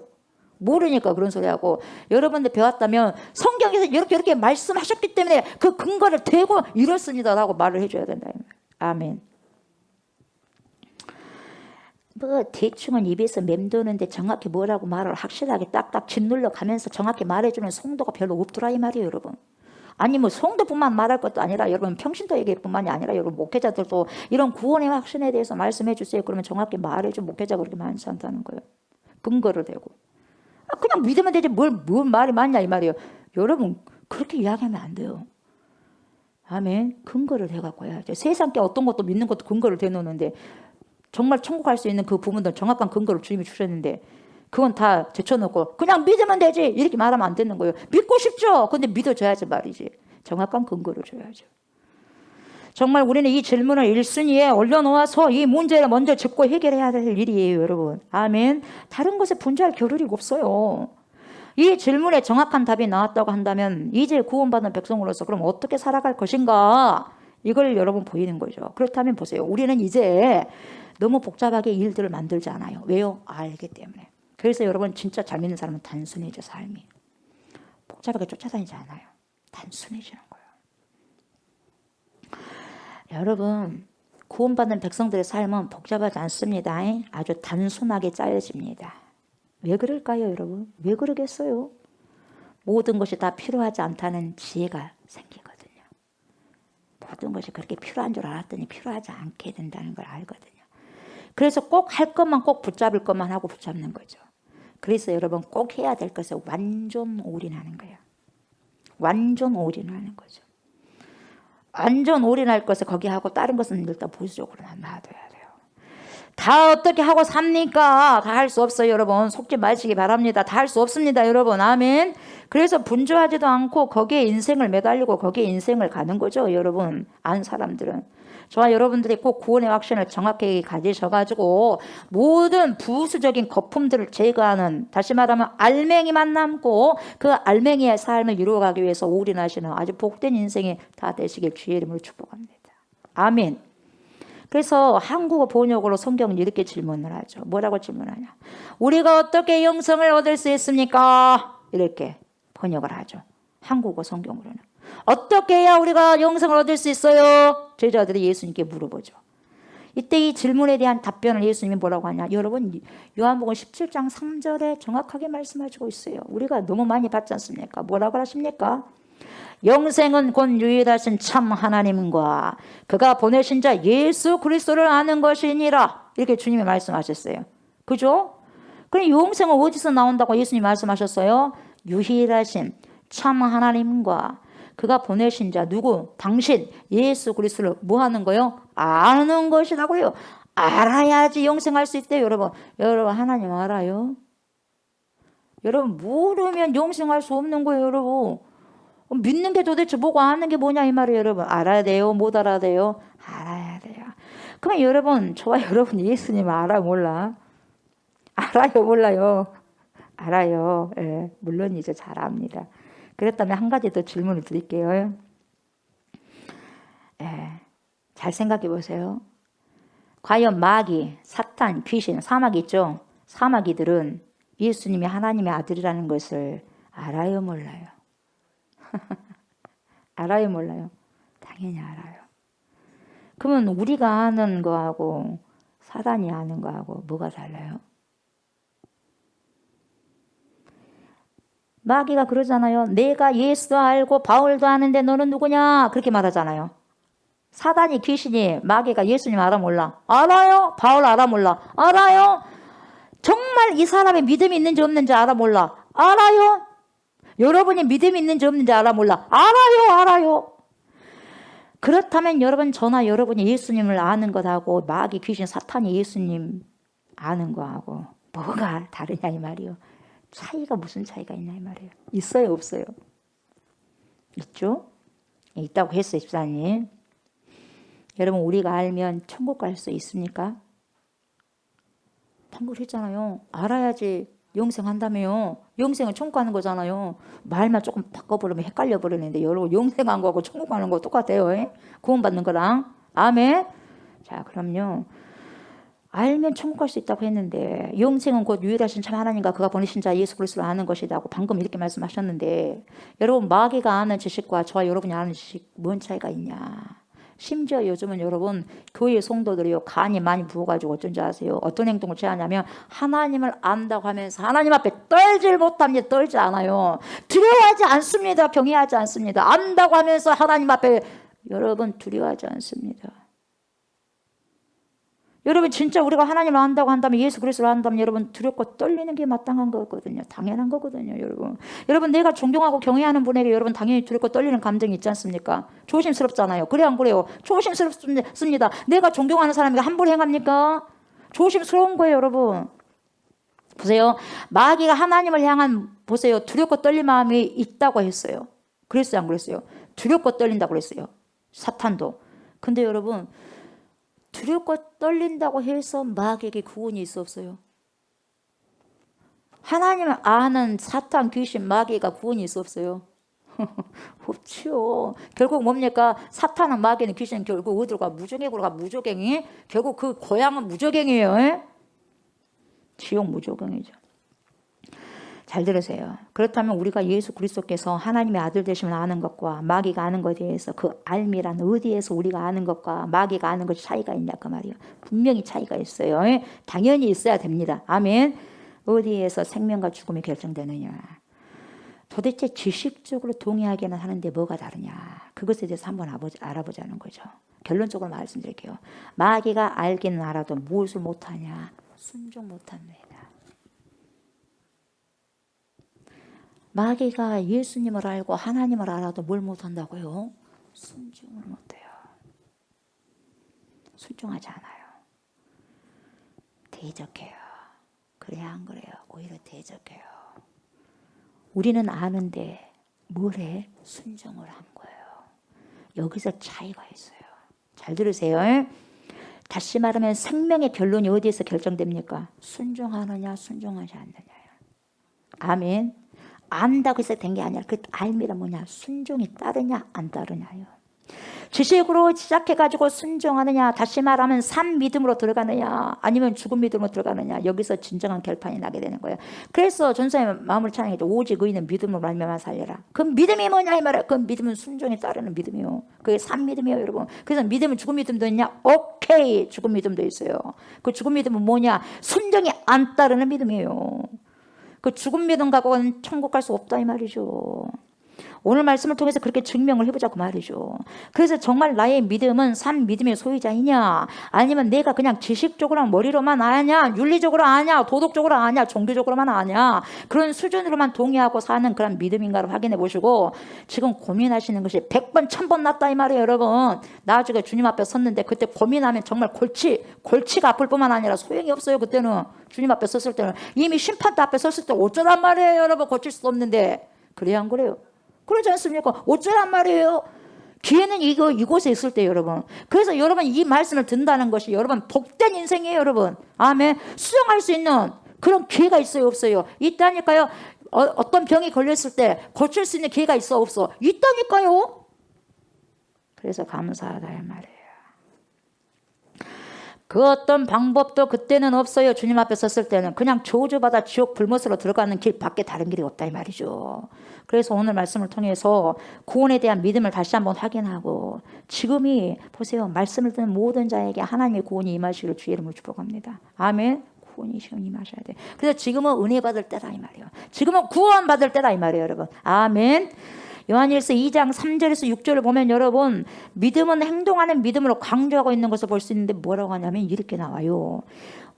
모르니까 그런 소리 하고. 여러분들 배웠다면 성경에서 이렇게 말씀하셨기 때문에 그 근거를 대고 이렇습니다라고 말을 해줘야 된다 이 말이에요. 아멘. 뭐 대충은 입에서 맴도는데 정확히 뭐라고 말을 확실하게 딱딱 짓눌러 가면서 정확히 말해주는 성도가 별로 없더라 이 말이에요, 여러분. 아니 뭐 성도뿐만 말할 것도 아니라 여러분 평신도에게뿐만이 아니라 여러분 목회자들도 이런 구원의 확신에 대해서 말씀해 주세요. 그러면 정확히 말해준 목회자가 그렇게 많지 않다는 거예요. 근거를 대고. 그냥 믿으면 되지 뭘 말이 많냐 이 말이에요. 여러분 그렇게 이야기하면 안 돼요. 아멘. 근거를 대갖고 해야죠. 세상께 어떤 것도 믿는 것도 근거를 대놓는데 정말 천국 갈 수 있는 그 부분들 정확한 근거를 주님이 주셨는데 그건 다 제쳐놓고 그냥 믿으면 되지 이렇게 말하면 안 되는 거예요. 믿고 싶죠. 근데 믿어줘야지 말이지. 정확한 근거를 줘야죠. 정말 우리는 이 질문을 1순위에 올려놓아서 이 문제를 먼저 짚고 해결해야 될 일이에요, 여러분. 아멘. 다른 것에 분주할 겨를이 없어요. 이 질문에 정확한 답이 나왔다고 한다면 이제 구원받은 백성으로서 그럼 어떻게 살아갈 것인가? 이걸 여러분 보이는 거죠. 그렇다면 보세요. 우리는 이제 너무 복잡하게 일들을 만들지 않아요. 왜요? 알기 때문에. 그래서 여러분 진짜 잘 믿는 사람은 단순해져 삶이. 복잡하게 쫓아다니지 않아요. 단순해지는 거예요. 여러분 구원받는 백성들의 삶은 복잡하지 않습니다. 아주 단순하게 짜여집니다. 왜 그럴까요, 여러분? 왜 그러겠어요? 모든 것이 다 필요하지 않다는 지혜가 생기거든요. 모든 것이 그렇게 필요한 줄 알았더니 필요하지 않게 된다는 걸 알거든요. 그래서 꼭 할 것만 꼭 붙잡을 것만 하고 붙잡는 거죠. 그래서 여러분 꼭 해야 될 것에 완전 올인하는 거예요. 완전 올인하는 거죠. 완전 올인할 것을 거기 하고 다른 것은 일단 보수적으로 놔둬야 돼요. 다 어떻게 하고 삽니까? 다 할 수 없어요, 여러분. 속지 마시기 바랍니다. 다 할 수 없습니다, 여러분. 아멘. 그래서 분주하지도 않고 거기에 인생을 매달리고 거기에 인생을 가는 거죠, 여러분. 안 사람들은. 저와 여러분들이 꼭 구원의 확신을 정확하게 가지셔가지고 모든 부수적인 거품들을 제거하는, 다시 말하면 알맹이만 남고 그 알맹이의 삶을 이루어가기 위해서 올인하시는 아주 복된 인생이 다 되시길 주의 이름으로 축복합니다. 아멘. 그래서 한국어 번역으로 성경은 이렇게 질문을 하죠. 뭐라고 질문하냐? 우리가 어떻게 영생을 얻을 수 있습니까? 이렇게 번역을 하죠. 한국어 성경으로는. 어떻게 해야 우리가 영생을 얻을 수 있어요? 제자들이 예수님께 물어보죠. 이때 이 질문에 대한 답변을 예수님이 뭐라고 하냐? 여러분 요한복음 17장 3절에 정확하게 말씀하시고 있어요. 우리가 너무 많이 봤지 않습니까? 뭐라고 하십니까? 영생은 곧 유일하신 참 하나님과 그가 보내신 자 예수 그리스도를 아는 것이니라. 이렇게 주님이 말씀하셨어요. 그죠? 그럼 영생은 어디서 나온다고 예수님이 말씀하셨어요? 유일하신 참 하나님과 그가 보내신 자 누구? 당신 예수 그리스도를 뭐 하는 거요? 아는 것이라고요. 알아야지 영생할 수 있대요. 여러분 하나님 알아요? 여러분 모르면 영생할 수 없는 거예요. 여러분 믿는 게 도대체 뭐고 아는 게 뭐냐 이 말이에요. 여러분 알아야 돼요? 못 알아야 돼요? 알아야 돼요. 그러면 여러분 저와 여러분 예수님 알아 몰라? 알아요 몰라요? 알아요. 예, 물론 이제 잘 압니다. 그렇다면 한 가지 더 질문을 드릴게요. 예, 잘 생각해 보세요. 과연 마귀, 사탄, 귀신, 사마귀 있죠? 사마귀들은 예수님이 하나님의 아들이라는 것을 알아요 몰라요? 알아요 몰라요? 당연히 알아요. 그러면 우리가 아는 거하고 사단이 아는 거하고 뭐가 달라요? 마귀가 그러잖아요. 내가 예수도 알고 바울도 아는데 너는 누구냐? 그렇게 말하잖아요. 사단이 귀신이 마귀가 예수님 알아 몰라? 알아요. 바울 알아 몰라? 알아요. 정말 이 사람의 믿음이 있는지 없는지 알아 몰라? 알아요. 여러분이 믿음이 있는지 없는지 알아 몰라? 알아요. 그렇다면 여러분 저나 여러분이 예수님을 아는 것하고 마귀 귀신 사탄이 예수님 아는 거하고 뭐가 다르냐 이 말이요. 차이가 무슨 차이가 있냐 이 말이에요. 있어요 없어요? 있죠? 있다고 했어요 집사님. 여러분 우리가 알면 천국 갈 수 있습니까? 방금 했잖아요. 알아야지 영생한다며요. 영생은 천국 가는 거잖아요. 말만 조금 바꿔버리면 헷갈려 버리는데 여러분 영생한 거하고 천국 가는 거 똑같아요. 에? 구원받는 거랑. 아멘. 자 그럼요. 알면 천국 갈 수 있다고 했는데 영생은 곧 유일하신 참 하나님과 그가 보내신 자 예수 그리스도를 아는 것이라고 방금 이렇게 말씀하셨는데 여러분 마귀가 아는 지식과 저와 여러분이 아는 지식 뭔 차이가 있냐. 심지어 요즘은 여러분 교회 성도들이요 간이 많이 부어가지고 어쩐지 아세요? 어떤 행동을 취하냐면 하나님을 안다고 하면서 하나님 앞에 떨질 못합니다. 떨지 않아요. 두려워하지 않습니다. 경외하지 않습니다. 안다고 하면서 하나님 앞에 여러분 두려워하지 않습니다. 여러분 진짜 우리가 하나님을 안다고 한다면 예수 그리스도를 안다면 여러분 두렵고 떨리는 게 마땅한 거거든요. 당연한 거거든요. 여러분 내가 존경하고 경외하는 분에게 여러분 당연히 두렵고 떨리는 감정이 있지 않습니까? 조심스럽잖아요. 그래 안 그래요? 조심스럽습니다. 내가 존경하는 사람에게 함부로 행합니까? 조심스러운 거예요. 여러분 보세요. 마귀가 하나님을 향한 보세요. 두렵고 떨린 마음이 있다고 했어요. 그랬어요 안 그랬어요? 두렵고 떨린다고 그랬어요. 사탄도. 근데 여러분 두렵고 떨린다고 해서 마귀에게 구원이 있어 없어요? 하나님을 아는 사탄, 귀신, 마귀가 구원이 있어 없어요? 없지요. 결국 뭡니까? 사탄은 마귀는 귀신은 결국 어디로 가? 무저갱으로 가. 무저갱이 결국 그 고향은 무저갱이에요. 에? 지옥 무저갱이죠. 잘 들으세요. 그렇다면 우리가 예수 그리스도께서 하나님의 아들 되심을 아는 것과 마귀가 아는 것에 대해서 그 알미란 어디에서 우리가 아는 것과 마귀가 아는 것이 차이가 있냐 그 말이에요. 분명히 차이가 있어요. 에? 당연히 있어야 됩니다. 아멘. 어디에서 생명과 죽음이 결정되느냐. 도대체 지식적으로 동의하기는 하는데 뭐가 다르냐. 그것에 대해서 한번 알아보자는 거죠. 결론적으로 말씀드릴게요. 마귀가 알기는 알아도 무엇을 못하냐. 순종 못합니다. 마귀가 예수님을 알고 하나님을 알아도 뭘 못한다고요? 순종을 못해요. 순종하지 않아요. 대적해요. 그래야 안 그래요? 오히려 대적해요. 우리는 아는데 뭘 해? 순종을 한 거예요. 여기서 차이가 있어요. 잘 들으세요. 다시 말하면 생명의 결론이 어디에서 결정됩니까? 순종하느냐 순종하지 않느냐요. 아멘. 안다고 해서 된 게 아니라 그 알미가 뭐냐? 순종이 따르냐 안 따르냐요. 지식으로 시작해가지고 순종하느냐, 다시 말하면 산 믿음으로 들어가느냐 아니면 죽은 믿음으로 들어가느냐, 여기서 진정한 결판이 나게 되는 거예요. 그래서 전사의 마음을 찬양했죠. 오직 의인은 믿음으로 말미암아 살려라. 그 믿음이 뭐냐 이 말이에요. 그 믿음은 순종에 따르는 믿음이요. 그게 산 믿음이에요 여러분. 그래서 믿음은 죽은 믿음도 있냐? 오케이, 죽은 믿음도 있어요. 그 죽은 믿음은 뭐냐? 순종이 안 따르는 믿음이에요. 그 죽은 믿음 갖고는 천국 갈 수 없다 이 말이죠. 오늘 말씀을 통해서 그렇게 증명을 해보자고 말이죠. 그래서 정말 나의 믿음은 산 믿음의 소유자이냐, 아니면 내가 그냥 지식적으로 머리로만 아냐, 윤리적으로 아냐, 도덕적으로 아냐, 종교적으로만 아냐, 그런 수준으로만 동의하고 사는 그런 믿음인가를 확인해 보시고, 지금 고민하시는 것이 100번 1000번 낫다 이 말이에요 여러분. 나중에 주님 앞에 섰는데 그때 고민하면 정말 골치가 아플 뿐만 아니라 소용이 없어요. 그때는 주님 앞에 섰을 때는 이미 심판대 앞에 섰을 때 어쩌란 말이에요 여러분. 고칠 수 없는데. 그래야 안 그래요? 그러지 않습니까? 어쩌란 말이에요? 기회는 이곳에 있을 때 여러분. 그래서 여러분 이 말씀을 듣는다는 것이 여러분 복된 인생이에요 여러분. 아멘. 수정할 수 있는 그런 기회가 있어요 없어요? 있다니까요. 어떤 병이 걸렸을 때 고칠 수 있는 기회가 있어 없어? 있다니까요. 그래서 감사하다 이 말이에요. 그 어떤 방법도 그때는 없어요. 주님 앞에 섰을 때는 그냥 저주받아 지옥 불못으로 들어가는 길 밖에 다른 길이 없다 이 말이죠. 그래서 오늘 말씀을 통해서 구원에 대한 믿음을 다시 한번 확인하고, 지금이 보세요. 말씀을 듣는 모든 자에게 하나님의 구원이 임하시기를 주의 이름으로 축복합니다. 아멘. 구원이 시험 임하셔야 돼. 그래서 지금은 은혜 받을 때다 이 말이에요. 지금은 구원 받을 때다 이 말이에요 여러분. 아멘. 요한일서 2장 3절에서 6절을 보면 여러분, 믿음은 행동하는 믿음으로 강조하고 있는 것을 볼 수 있는데 뭐라고 하냐면 이렇게 나와요.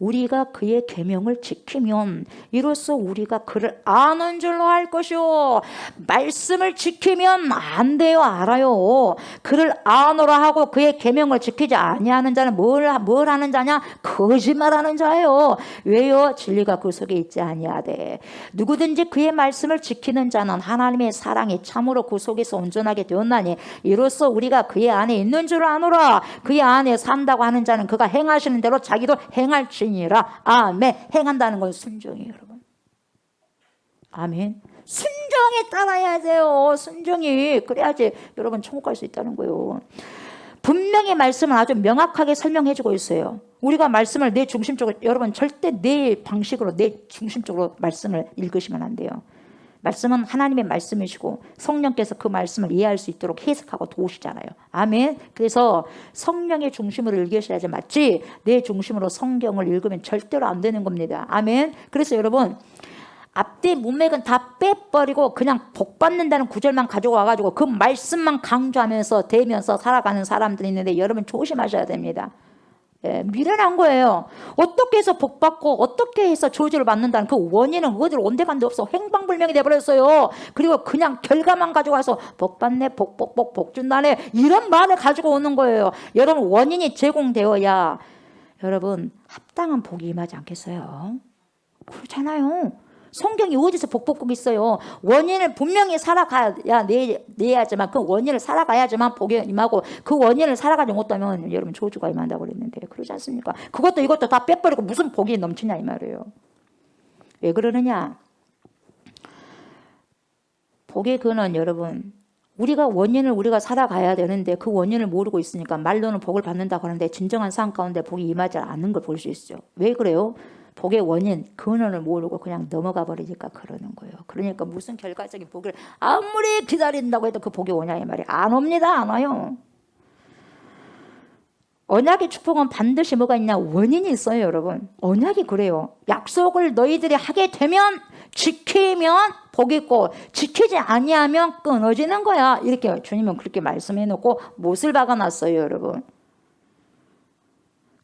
우리가 그의 계명을 지키면 이로써 우리가 그를 아는 줄로 알 것이요. 말씀을 지키면 안 돼요. 알아요. 그를 아노라 하고 그의 계명을 지키지 아니하는 자는 뭘 하는 자냐? 거짓말하는 자예요. 왜요? 진리가 그 속에 있지 아니하되. 누구든지 그의 말씀을 지키는 자는 하나님의 사랑이 참으로 그 속에서 온전하게 되었나니 이로써 우리가 그의 안에 있는 줄 아노라. 그의 안에 산다고 하는 자는 그가 행하시는 대로 자기도 행할지니라. 아멘. 행한다는 건 순종이에요 여러분. 아멘. 순종에 따라야 돼요. 순종이. 그래야지 여러분 천국 갈 수 있다는 거예요. 분명히 말씀은 아주 명확하게 설명해 주고 있어요. 우리가 말씀을 내 중심적으로, 여러분 절대 내 방식으로 내 중심적으로 말씀을 읽으시면 안 돼요. 말씀은 하나님의 말씀이시고 성령께서 그 말씀을 이해할 수 있도록 해석하고 도우시잖아요. 아멘. 그래서 성령의 중심으로 읽으셔야지 맞지, 내 중심으로 성경을 읽으면 절대로 안 되는 겁니다. 아멘. 그래서 여러분 앞뒤 문맥은 다 빼버리고 그냥 복 받는다는 구절만 가지고 와가지고 그 말씀만 강조하면서 대면서 살아가는 사람들이 있는데 여러분 조심하셔야 됩니다. 예, 미련한 거예요. 어떻게 해서 복 받고 어떻게 해서 저주를 받는다는 그 원인은 어디로 온데간데 없어. 행방불명이 돼버렸어요. 그리고 그냥 결과만 가지고 와서 복 받네, 복 준다네, 이런 말을 가지고 오는 거예요. 여러분 원인이 제공되어야 여러분 합당한 복이 임하지 않겠어요? 그렇잖아요. 성경이 어디서 복복복 있어요. 원인을 분명히 살아가야 내야지만, 그 원인을 살아가야지만 복이 임하고, 그 원인을 살아가지 못하면 여러분 저주가 임한다고 그랬는데 그러지 않습니까? 그것도 이것도 다 빼버리고 무슨 복이 넘치냐 이 말이에요. 왜 그러느냐? 복의 근원 여러분, 우리가 원인을 우리가 살아가야 되는데 그 원인을 모르고 있으니까 말로는 복을 받는다고 하는데 진정한 삶 가운데 복이 임하지 않는 걸 볼 수 있어요. 왜 그래요? 복의 원인, 근원을 모르고 그냥 넘어가 버리니까 그러는 거예요. 그러니까 무슨 결과적인 복을 아무리 기다린다고 해도 그 복이 오냐 이 말이에요. 안 옵니다. 안 와요. 언약의 축복은 반드시 뭐가 있냐? 원인이 있어요, 여러분. 언약이 그래요. 약속을 너희들이 하게 되면 지키면 복이 있고 지키지 아니하면 끊어지는 거야. 이렇게 주님은 그렇게 말씀해 놓고 못을 박아놨어요, 여러분.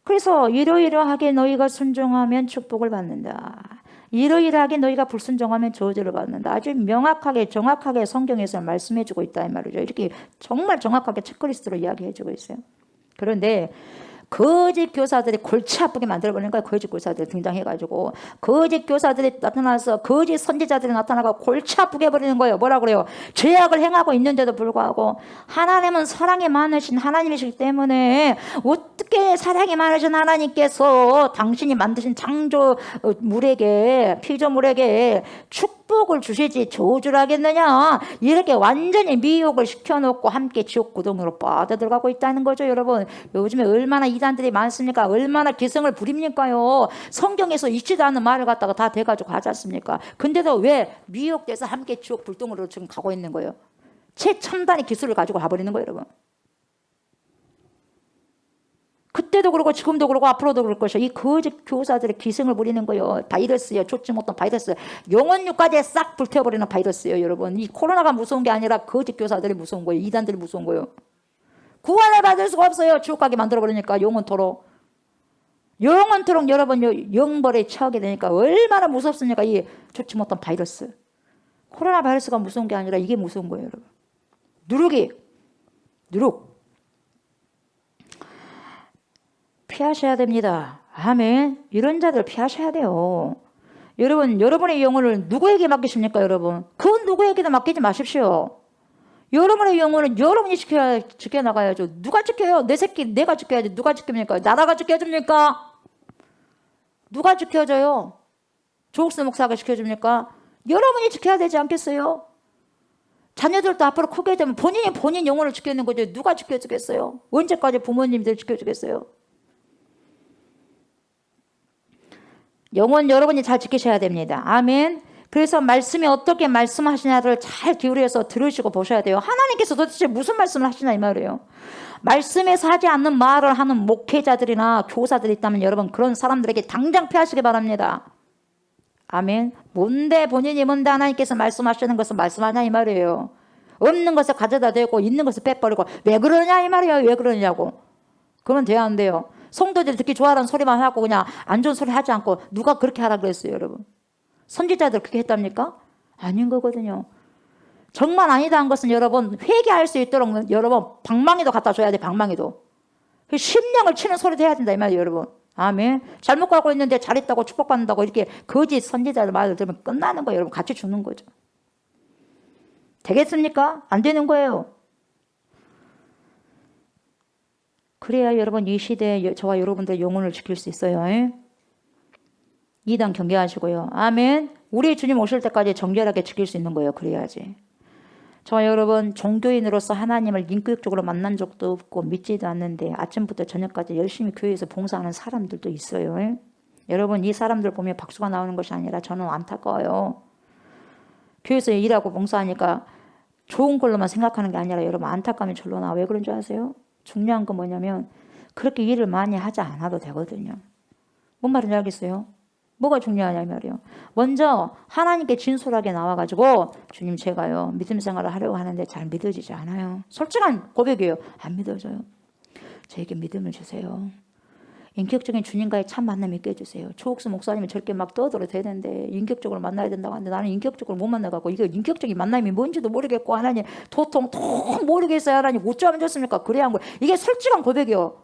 그래서 이러이러하게 너희가 순종하면 축복을 받는다. 이러이러하게 너희가 불순종하면 저주를 받는다. 아주 명확하게 정확하게 성경에서 말씀해 주고 있다 이 말이죠. 이렇게 정말 정확하게 체크리스트로 이야기해 주고 있어요. 그런데 거짓 교사들이 골치 아프게 만들어버리는 거야. 거짓 교사들이 등장해가지고 거짓 교사들이 나타나서 거짓 선지자들이 나타나고 골치 아프게 해버리는 거예요. 뭐라 그래요? 죄악을 행하고 있는데도 불구하고 하나님은 사랑이 많으신 하나님이시기 때문에 어떻게 사랑이 많으신 하나님께서 당신이 만드신 창조물에게 피조물에게 축복을 주시지 저주를 하겠느냐, 이렇게 완전히 미혹을 시켜놓고 함께 지옥 구덩이로 빠져들어가고 있다는 거죠. 여러분, 요즘에 얼마나 이단들이 많습니까? 얼마나 기승을 부립니까요? 성경에서 있지도 않은 말을 갖다가 다 돼가지고 하지 않습니까? 근데도 왜 미혹돼서 함께 지옥 불덩이로 지금 가고 있는 거예요? 최첨단의 기술을 가지고 가버리는 거예요, 여러분. 그때도 그러고 지금도 그러고 앞으로도 그럴 것이요. 이 거짓 교사들의 기승을 부리는 거예요. 바이러스예요. 좋지 못한 바이러스. 영혼육까지 싹 불태워버리는 바이러스예요, 여러분. 이 코로나가 무서운 게 아니라 거짓 교사들이 무서운 거예요. 이단들이 무서운 거예요. 구원을 받을 수가 없어요. 지옥 가게 만들어버리니까 영원토록. 영원토록 여러분 영벌에 처하게 되니까 얼마나 무섭습니까? 이 좋지 못한 바이러스. 코로나 바이러스가 무서운 게 아니라 이게 무서운 거예요, 여러분. 누룩. 피하셔야 됩니다. 아멘. 이런 자들 피하셔야 돼요. 여러분, 여러분의 영혼을 누구에게 맡기십니까, 여러분? 그건 누구에게도 맡기지 마십시오. 여러분의 영혼은 여러분이 지켜나가야죠. 누가 지켜요? 내 새끼 내가 지켜야지. 누가 지킵니까? 나라가 지켜줍니까? 누가 지켜줘요? 조옥수 목사가 지켜줍니까? 여러분이 지켜야 되지 않겠어요? 자녀들도 앞으로 크게 되면 본인이 본인 영혼을 지키는 거죠. 누가 지켜주겠어요? 언제까지 부모님들 지켜주겠어요? 영혼 여러분이 잘 지키셔야 됩니다. 아멘. 그래서 말씀이 어떻게 말씀하시냐를 잘 기울여서 들으시고 보셔야 돼요. 하나님께서 도대체 무슨 말씀을 하시나 이 말이에요. 말씀에서 하지 않는 말을 하는 목회자들이나 교사들이 있다면 여러분 그런 사람들에게 당장 피하시기 바랍니다. 아멘. 뭔데 본인이 뭔데 하나님께서 말씀하시는 것을 말씀하냐 이 말이에요. 없는 것을 가져다 대고 있는 것을 빼버리고 왜 그러냐 이 말이에요. 왜 그러냐고. 그러면 돼야 안 돼요. 성도들이 듣기 좋아하는 소리만 하고 그냥 안 좋은 소리 하지 않고 누가 그렇게 하라 그랬어요, 여러분? 선지자들 그렇게 했답니까? 아닌 거거든요. 정말 아니다 한 것은 여러분 회개할 수 있도록 여러분 방망이도 갖다 줘야 돼. 방망이도. 심령을 치는 소리도 해야 된다 이 말이에요, 여러분. 아멘. 잘못 가고 있는데 잘했다고 축복받는다고 이렇게 거짓 선지자들 말을 들으면 끝나는 거예요. 여러분 같이 죽는 거죠. 되겠습니까? 안 되는 거예요. 그래야 여러분 이 시대에 저와 여러분들의 영혼을 지킬 수 있어요. 이단 경계하시고요. 아멘. 우리 주님 오실 때까지 정결하게 지킬 수 있는 거예요. 그래야지. 저와 여러분 종교인으로서 하나님을 인격적으로 만난 적도 없고 믿지도 않는데 아침부터 저녁까지 열심히 교회에서 봉사하는 사람들도 있어요. 여러분 이 사람들 보면 박수가 나오는 것이 아니라 저는 안타까워요. 교회에서 일하고 봉사하니까 좋은 걸로만 생각하는 게 아니라 여러분 안타까움이 절로 나와. 왜 그런 줄 아세요? 중요한 건 뭐냐면 그렇게 일을 많이 하지 않아도 되거든요. 뭔 말인지 알겠어요? 뭐가 중요하냐 이 말이에요. 먼저 하나님께 진솔하게 나와가지고 주님 제가요 믿음 생활을 하려고 하는데 잘 믿어지지 않아요. 솔직한 고백이에요. 안 믿어져요. 저에게 믿음을 주세요. 인격적인 주님과의 참 만남 있게 해주세요. 조옥수 목사님이 저렇게 막 떠들어도 되는데 인격적으로 만나야 된다고 하는데 나는 인격적으로 못 만나갖고 이게 인격적인 만남이 뭔지도 모르겠고 하나님 도통 모르겠어요. 하나님 어쩌면 좋습니까? 그래야 한 거예요. 이게 솔직한 고백이에요.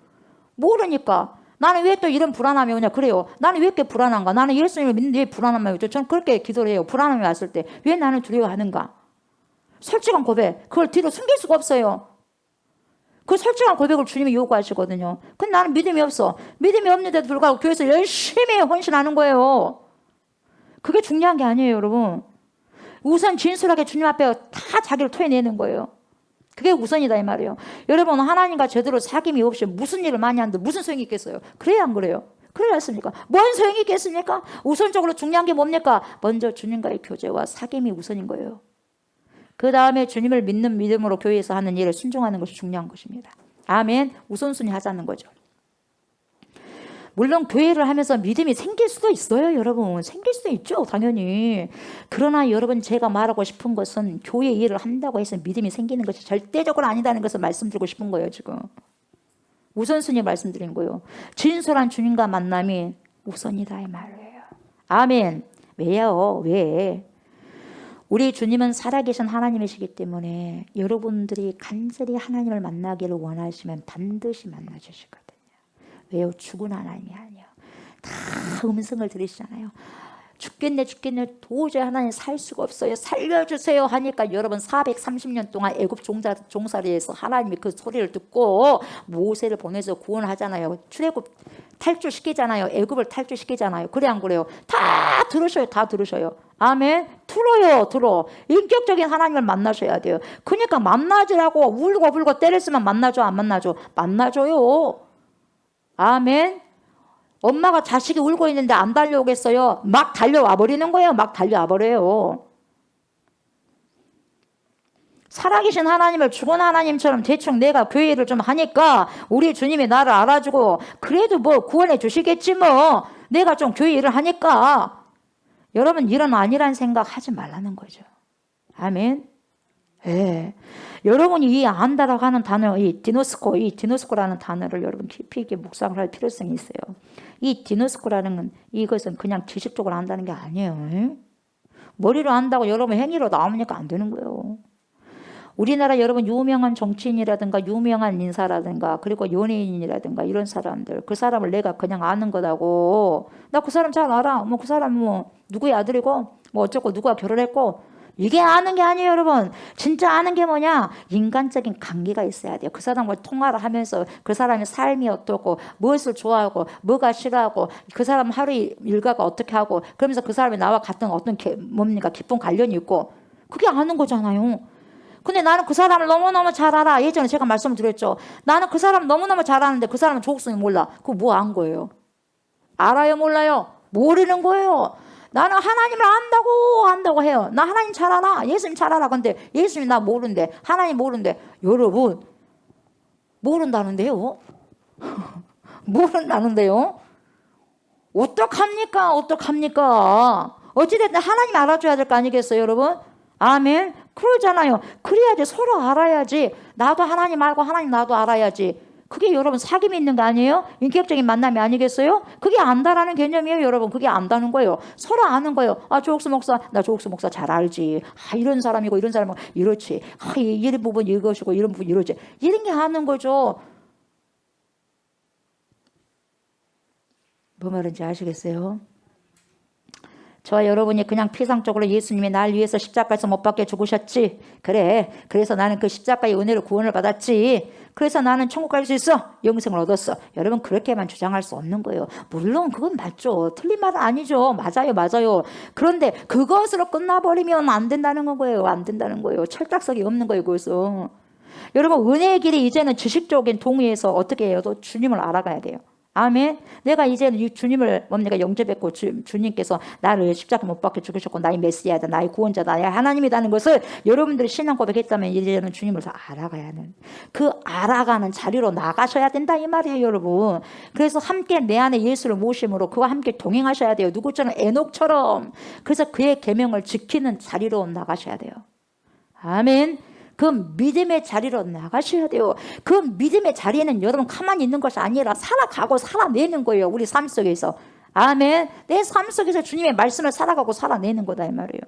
모르니까 나는 왜 또 이런 불안함이 오냐 그래요. 나는 왜 이렇게 불안한가? 나는 예수님을 믿는데 왜 불안함이 오죠? 저는 그렇게 기도를 해요. 불안함이 왔을 때 왜 나는 두려워하는가? 솔직한 고백 그걸 뒤로 숨길 수가 없어요. 그 솔직한 고백을 주님이 요구하시거든요. 근데 나는 믿음이 없어. 믿음이 없는데도 불구하고 교회에서 열심히 헌신하는 거예요. 그게 중요한 게 아니에요, 여러분. 우선 진솔하게 주님 앞에 다 자기를 토해내는 거예요. 그게 우선이다 이 말이에요. 여러분, 하나님과 제대로 사귐이 없이 무슨 일을 많이 하는데 무슨 소용이 있겠어요? 그래야 안 그래요? 그래야 했습니까? 뭔 소용이 있겠습니까? 우선적으로 중요한 게 뭡니까? 먼저 주님과의 교제와 사귐이 우선인 거예요. 그 다음에 주님을 믿는 믿음으로 교회에서 하는 일을 순종하는 것이 중요한 것입니다. 아멘. 우선순위 하자는 거죠. 물론 교회를 하면서 믿음이 생길 수도 있어요, 여러분. 생길 수도 있죠, 당연히. 그러나 여러분, 제가 말하고 싶은 것은 교회 일을 한다고 해서 믿음이 생기는 것이 절대적으로 아니다는 것을 말씀드리고 싶은 거예요, 지금. 우선순위 말씀드린 거예요. 진솔한 주님과 만남이 우선이다 이 말이에요. 아멘. 왜요? 왜? 우리 주님은 살아계신 하나님이시기 때문에 여러분들이 간절히 하나님을 만나기를 원하시면 반드시 만나주시거든요. 왜요? 죽은 하나님이 아니에요. 다 음성을 들으시잖아요. 죽겠네 도저히 하나님 살 수가 없어요. 살려주세요 하니까 여러분 430년 동안 애굽 종살이에서 하나님이 그 소리를 듣고 모세를 보내서 구원하잖아요. 출애굽 탈출시키잖아요. 애굽을 탈출시키잖아요. 그래 안 그래요? 다 들으셔요. 다 들으셔요. 아멘. 들어. 인격적인 하나님을 만나셔야 돼요. 그러니까 만나주라고 울고 때렸으면 만나줘 안 만나줘? 만나줘요. 아멘. 엄마가 자식이 울고 있는데 안 달려오겠어요? 막 달려와 버리는 거예요. 막 달려와 버려요. 살아계신 하나님을 죽은 하나님처럼 대충 내가 교회를 좀 하니까 우리 주님이 나를 알아주고 그래도 뭐 구원해 주시겠지 뭐. 내가 좀 교회 일을 하니까. 여러분, 이런 아니란 생각 하지 말라는 거죠. 아멘. 예. 여러분이 이 안다라고 하는 단어, 이 디노스코라는 단어를 여러분 깊이 있게 묵상을 할 필요성이 있어요. 이 디노스코라는 건 이것은 그냥 지식적으로 안다는 게 아니에요. 예? 머리로 안다고 여러분 행위로 나오니까 안 되는 거예요. 우리나라 여러분 유명한 정치인이라든가 유명한 인사라든가 그리고 연예인이라든가 이런 사람들, 그 사람을 내가 그냥 아는 거다고, 나 그 사람 잘 알아, 뭐 그 사람 뭐 누구의 아들이고 뭐 어쩌고 누가 결혼했고, 이게 아는 게 아니에요, 여러분. 진짜 아는 게 뭐냐? 인간적인 관계가 있어야 돼요. 그 사람과 통화를 하면서 그 사람의 삶이 어떻고, 무엇을 좋아하고, 뭐가 싫어하고, 그 사람 하루 일과가 어떻게 하고, 그러면서 그 사람이 나와 같은 어떤 깊은 관련이 있고, 그게 아는 거잖아요. 근데 나는 그 사람을 너무너무 잘 알아. 예전에 제가 말씀드렸죠. 나는 그 사람 너무너무 잘 아는데 그 사람은 조국성이 몰라. 그거 뭐 안 거예요? 알아요, 몰라요? 모르는 거예요. 나는 하나님을 안다고 해요. 나 하나님 잘 알아. 예수님 잘 알아. 근데 예수님 나 모르는데, 하나님 모르는데, 여러분 모른다는데요? 모른다는데요? 어떡합니까? 어찌됐든 하나님 알아줘야 될 거 아니겠어요, 여러분? 아멘. 그러잖아요. 그래야지, 서로 알아야지. 나도 하나님 알고 하나님 나도 알아야지. 그게 여러분 사귐이 있는 거 아니에요? 인격적인 만남이 아니겠어요? 그게 안다라는 개념이에요, 여러분. 그게 안다는 거예요. 서로 아는 거예요. 아, 조옥수 목사, 나 조옥수 목사 잘 알지. 아, 이런 사람이고 이런 사람이고 이렇지. 아, 이런 부분 이것이고 이런 부분 이러지. 이런 게 아는 거죠. 뭐 말인지 아시겠어요? 저와 여러분이 그냥 피상적으로 예수님이 날 위해서 십자가에서 못 박혀 죽으셨지. 그래. 그래서 나는 그 십자가의 은혜로 구원을 받았지. 그래서 나는 천국 갈 수 있어. 영생을 얻었어. 여러분, 그렇게만 주장할 수 없는 거예요. 물론 그건 맞죠. 틀린 말은 아니죠. 맞아요. 그런데 그것으로 끝나버리면 안 된다는 거예요. 안 된다는 거예요. 철딱서기 없는 거예요, 그것은. 여러분, 은혜의 길이 이제는 지식적인 동의에서 어떻게 해요? 또 주님을 알아가야 돼요. 아멘. 내가 이제는 주님을 영접했고 주님께서 나를 십자가 못 박혀 죽으셨고 나의 메시아다, 나의 구원자다, 나의 하나님이라는 것을 여러분들이 신앙 고백했다면 이제는 주님을 더 알아가야 하는, 그 알아가는 자리로 나가셔야 된다 이 말이에요, 여러분. 그래서 함께 내 안에 예수를 모심으로 그와 함께 동행하셔야 돼요. 누구처럼? 에녹처럼. 그래서 그의 계명을 지키는 자리로 나가셔야 돼요. 아멘. 그 믿음의 자리로 나가셔야 돼요. 그 믿음의 자리에는 여러분 가만히 있는 것이 아니라 살아가고 살아내는 거예요. 우리 삶 속에서. 아멘. 내 삶 속에서 주님의 말씀을 살아가고 살아내는 거다 이 말이에요.